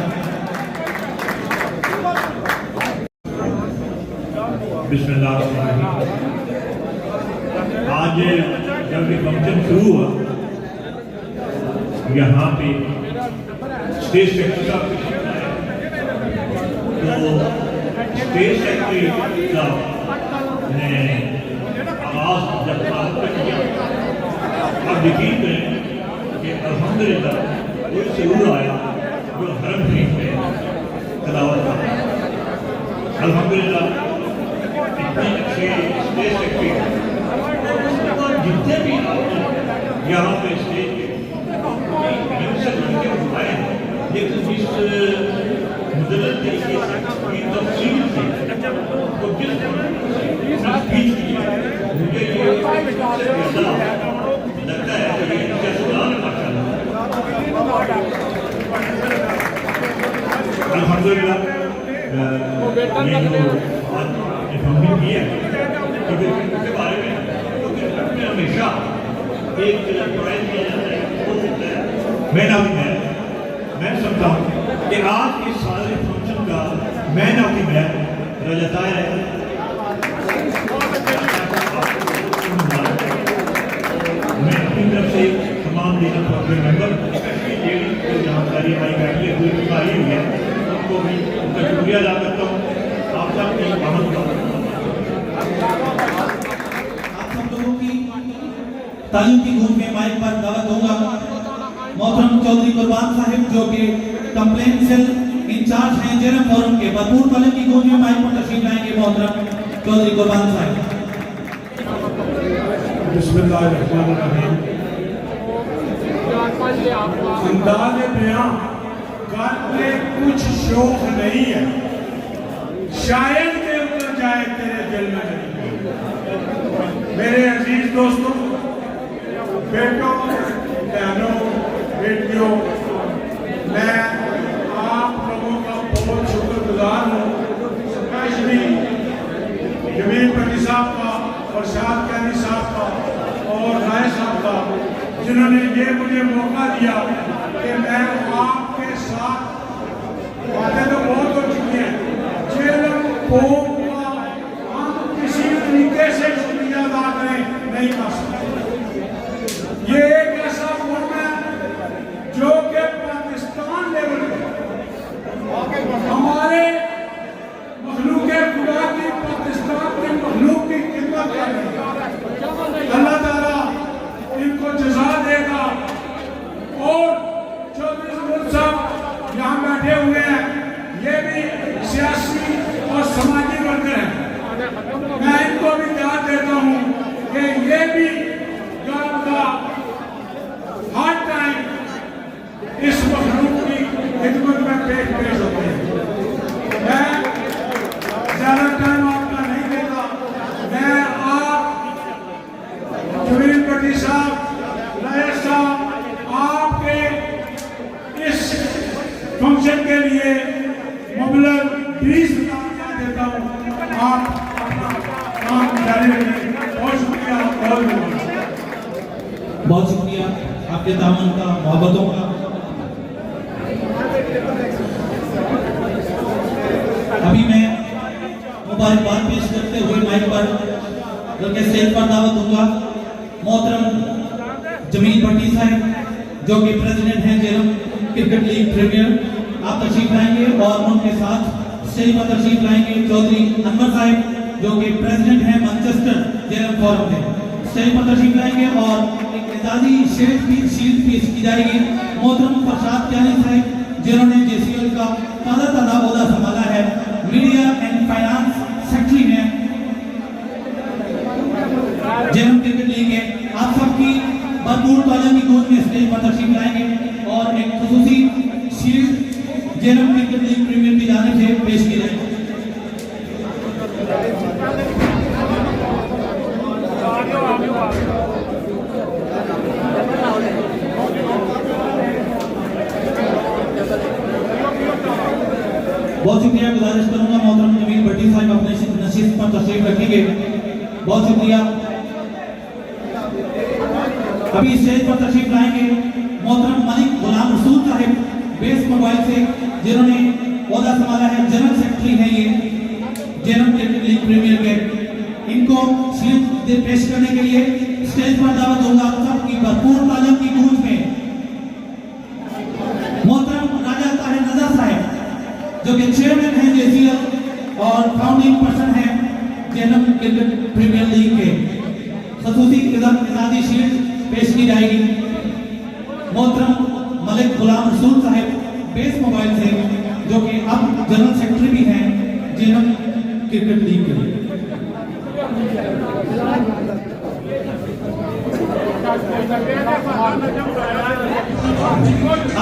बिस्मिल्लाह। आज जब ये फंक्शन शुरू हुआ यहाँ पे स्टेज सेक्रेटरी का तो स्टेज सेक्रेटरी का ने आवाज जब प्रारंभ किया, अब यकीन करें कि अल्हम्दुलिल्लाह कोई जरूर आया जो हरम शरीफ में तलावत कर, अल्हम्दुलिल्लाह इतने अच्छे स्टेज सेक्रेटरी जितने भी यहाँ पे एक प्राइज दिया जाता है वो होता है मैन ऑफ द मैच। मैं समझता हूँ कि आज इस सारे फंक्शन का मैन ऑफ द मैच राजा ताहिर है। मैं अपनी तरफ से तमाम लीडर पब्लिक मेंबर जो जानकारी हमारी बैठी है पूरी आई हुई है उनको भी उनका शुक्रिया अदा करता हूँ। आप सब की आमद का आप सब लोगों की तालियों की गूंज में माइक पर दावत होगा मोहतरम चौधरी कुर्बान साहिब जो कि कंप्लेंट सेल इंचार्ज हैं जेरम फोरम के। भरपूर तालियों की गूंज में माइक पर तशरीफ लाएंगे मोहतरम चौधरी कुर्बान साहिब। बिस्मिल्लाहिर्रहमानिर्रहीम। अंदाज़ बयां करने कुछ शौक नहीं है, शायद के ऊपर जाए तेरे दिल में नहीं। मेरे अजीज दोस्तों, बेटों, बहनों, बेटियों, मैं आप लोगों का बहुत शुक्रगुजार हूँ, स्पेशली जमील पट्टी साहब का, फरशाद कैनी साहब का और राय साहब का, जिन्होंने ये मुझे मौका दिया कि मैं आपके साथ, बातें तो बहुत हो चुकी हैं, जेलम कौम का हम किसी तरीके से शुक्रिया अदा करें नहीं कर सकते। ये एक ऐसा कौम है जो कि पाकिस्तान लेवल पे हमारे मखलूक खुदा की, पाकिस्तान के मखलूक की खिदमत कर रही है। अल्लाह ताला इनको जज़ा देगा। और चौधरी ज़फर साहब यहाँ बैठे हुए हैं, ये भी सियासी और समाजी वर्कर हैं। मैं इनको भी दाद देता हूँ कि ये भी का हर टाइम इस मखलूक की खिदमत में पेश होते हैं। मैं ज़्यादा टाइम आपका नहीं देता, मैं आप जमील पट्टी साहब, नायक साहब, आपके इस फंक्शन के लिए मुबलग 20 देता हूँ। आप अपना काम जारी रखिए। बहुत शुक्रिया, बहुत शुक्रिया आपके दामन का, मोहब्बतों का। अभी मैं मुबारकबाद पेश करते हुए माइक पर बल्कि स्टेज पर दावत दूंगा मोहतरम जमील पट्टी साहब जो कि प्रेसिडेंट हैं जेलम क्रिकेट लीग प्रीमियर। आप तशरीफ लाएंगे और उनके साथ स्टेज पर तशरीफ लाएंगे चौधरी अनवर साहब जो कि प्रेसिडेंट हैं मैनचेस्टर जेलम फोरम के। स्टेज पर तशरीफ लाएंगे और एक एजाजी शील्ड पेश की जाएगी मोहतरम फरशाद कैनी साहब जिन्होंने JCL का ताज़ा ओहदा संभाला है, मीडिया एंड फाइनेंस सेक्रेटरी हैं जेलम क्रिकेट लीग के। आप सबकी भरपूर तालियों की गूंज में स्टेज पर तशरीफ लाएंगे और एक खुसूसी shield Jhelum cricket league premier की जानिब से पेश की जाएगी। बहुत शुक्रिया, गुजारिश करूंगा मोहतरम जमील भट्टी साहब अपने नशीब पर तशरीफ रखेंगे। बहुत शुक्रिया। अभी स्टेज पर तशरीफ लाएंगे मोहतरम मलिक गुलाम रसूल साहब बेस मोबाइल से जिन्होंने ओहदा संभाला है, जनरल सेक्रेटरी हैं ये जेलम क्रिकेट लीग प्रीमियर के। इनको शील्ड पेश करने के लिए स्टेज पर दावत दूंगा आप सबकी भरपूर तालियों की गूंज में। मोहतरम राजा ताहिर नजर साहब जो कि चेयरमैन हैं JCL और फाउंडिंग पर्सन हैं जेलम क्रिकेट प्रीमियर लीग के। खसूसी एजाजी शील्ड पेश की जाएगी मोहतरम मलिक गुलाम रसूल साहब बेस मोबाइल से जो कि अब जनरल सेक्रेटरी भी हैं जेलम क्रिकेट लीग के लिए।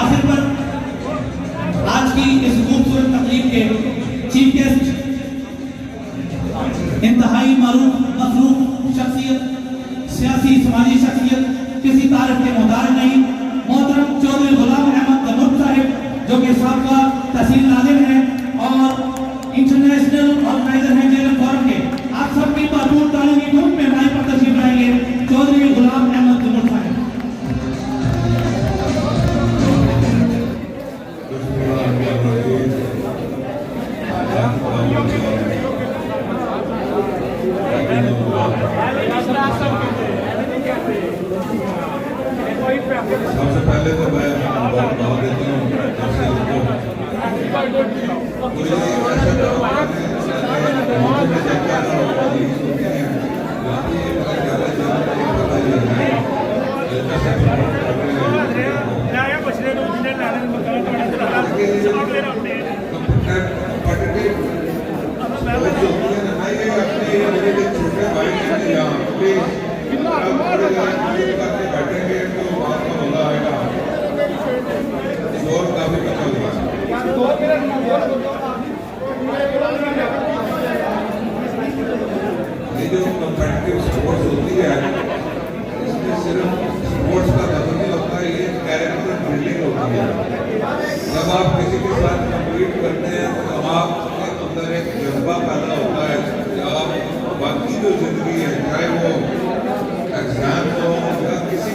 आखिर पर आज की इस खूबसूरत तकरीब के चीफ गेस्ट इंतहाई मारूफ मसरूफ शख्सियत, सियासी समाजी शख्सियत, किसी तारीफ के मोहताज नहीं, मोहतरम चौधरी गुलाम अहमद तमुर साहब जो कि साबका तहसील नाज़िम हैं और इंटरनेशनल ऑर्गेनाइजर हैं जेलम फोरम के। आप सबकी भरपूर तालियों की गूंज में हमारे पर तशरीफ लाएंगे चौधरी गुलाम अहमद तमुर साहब। प्लीज करके बैठेंगे तो आपको मजा आएगा। शोर काफी बचा हुआ है। ये जो कॉम्पिटिटिव स्पोर्ट्स होती है इसमें सिर्फ स्पोर्ट्स का मतलब नहीं होता है, ये कैरेक्टर बिल्डिंग होती है। जब आप किसी के साथ कम्पीट करते हैं तो आपके अंदर एक जज्बा पैदा होता है कि आप बाकी जो जिंदगी है, चाहे वो एग्जाम हो या किसी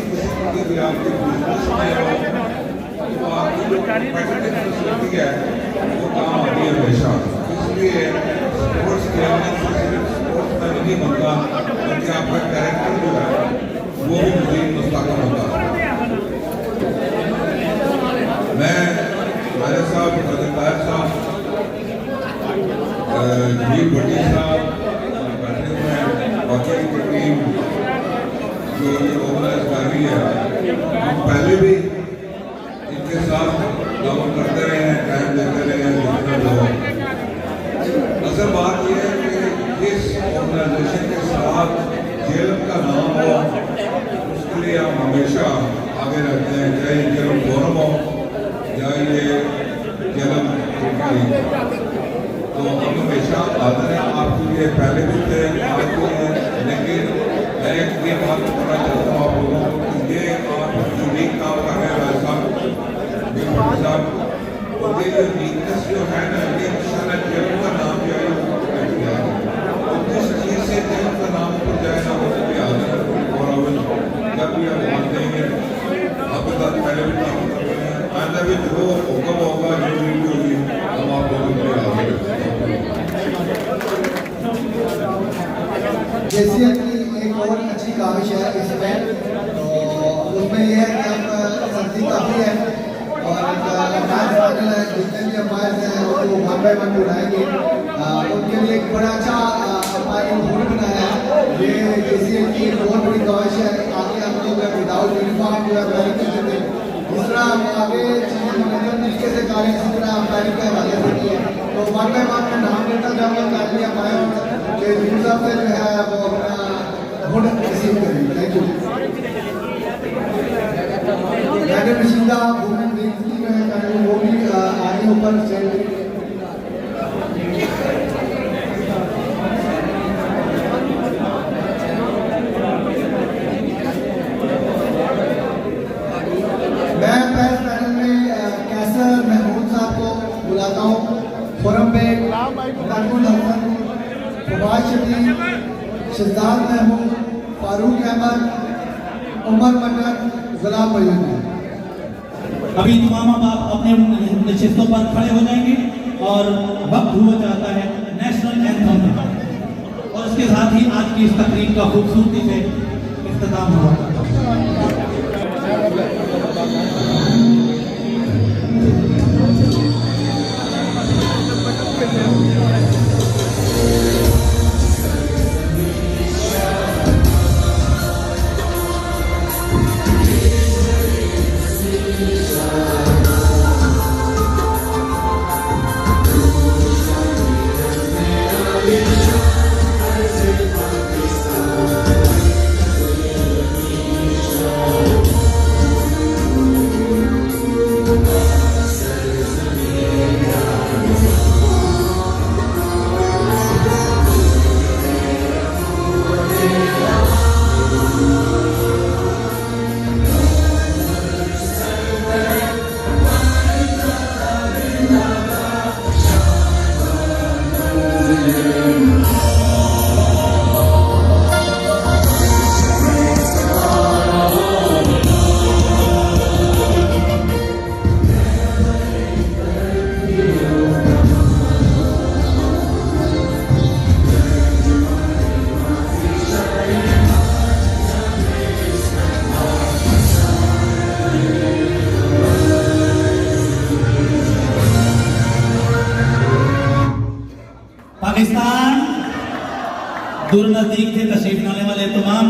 की भी आपकी बिजनेस में हो, तो आपकी जो कॉम्पिटिटिवनेस होती है वो काम आती है हमेशा। इसलिए स्पोर्ट्स खेलने से सिर्फ स्पोर्ट्स में नहीं बनता, बल्कि आपका कैरेक्टर जो है वो भी मजीद मुस्तकम होता है। मैं राजा साहब, खजरदार साहब, जी भट्टी साहब बैठे हुए हैं, बाकी की टीम जो ये ऑर्गेनाइज कर रही है, हम पहले भी इनके साथ काम करते रहे हैं, टाइम देते रहे हैं। असल बात यह है कि इस ऑर्गेनाइजेशन के साथ जेलम का नाम हो, उसके लिए हम हमेशा आगे रहते हैं, चाहे जेलम गौरव हो या ये जेलम तो हम हमेशा आदर है आपके लिए, पहले भी थे, आज भी हैं। लेकिन मैं एक ये बात बताना चाहता हूँ आप लोगों को कि ये आप यूनिक काम कर रहे हैं साहब, और ये यूनिकनेस जो है ना, ये इंशाल्लाह जेलम का नाम जो है और जिस चीज़ से जेलम का नाम ऊपर जाए ना, वो भी आदर जब भी आप मान देंगे आपके साथ पहले भी काम कर रहे हैं, आइंदा भी जो हुक्म होगा जो वीडियो होगी हम आप लोगों के लिए हाजिर हैं। जेसीएल की एक और अच्छी काविश है इसमें, तो उसमें यह है कि अब सर्दी काफ़ी है और फाइनल है, जितने भी अंपायर हैं वो 1 by 1 उड़ाएंगे, उनके लिए एक बड़ा अच्छा अंपायरिंग बोर्ड बनाया है। ये जेसीएल की एक बहुत बड़ी काविश है, आगे हम लोग विदाउट यूनिफॉर्म जो है अमेरिकन से जिस तरह हम आगे चीज़ें मुनज़्ज़म तरीके से करें, इसी तरह अंपायरिंग का हवाले से किया। तो 1 by 1 में नाम लेना चाहूँगा काफी अंपायर के न्यूज़ साहब से जो है वो अपना बोर्ड रिसीव करेंगे। Thank you. Madam Rashida women team है, वो भी आगे ऊपर चल फोरम पे नाकुल हसन, फवाद शफीक, शहजाद महमूद, फारूक अहमद, उमर मटन, गुलाम मयून। अभी तमाम आप अपने नशिस्तों पर खड़े हो जाएंगे और वक्त हुआ जाता है नेशनल एंथम का, और इसके साथ ही आज की इस तकरीब का खूबसूरती से इख्तिताम हुआ। पाकिस्तान दूर नजदीक से तशरीफ लाने वाले तमाम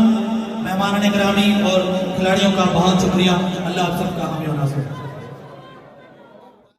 मेहमान गिरामी और खिलाड़ियों का बहुत शुक्रिया। अल्लाह आप सबका हामी और नासिर।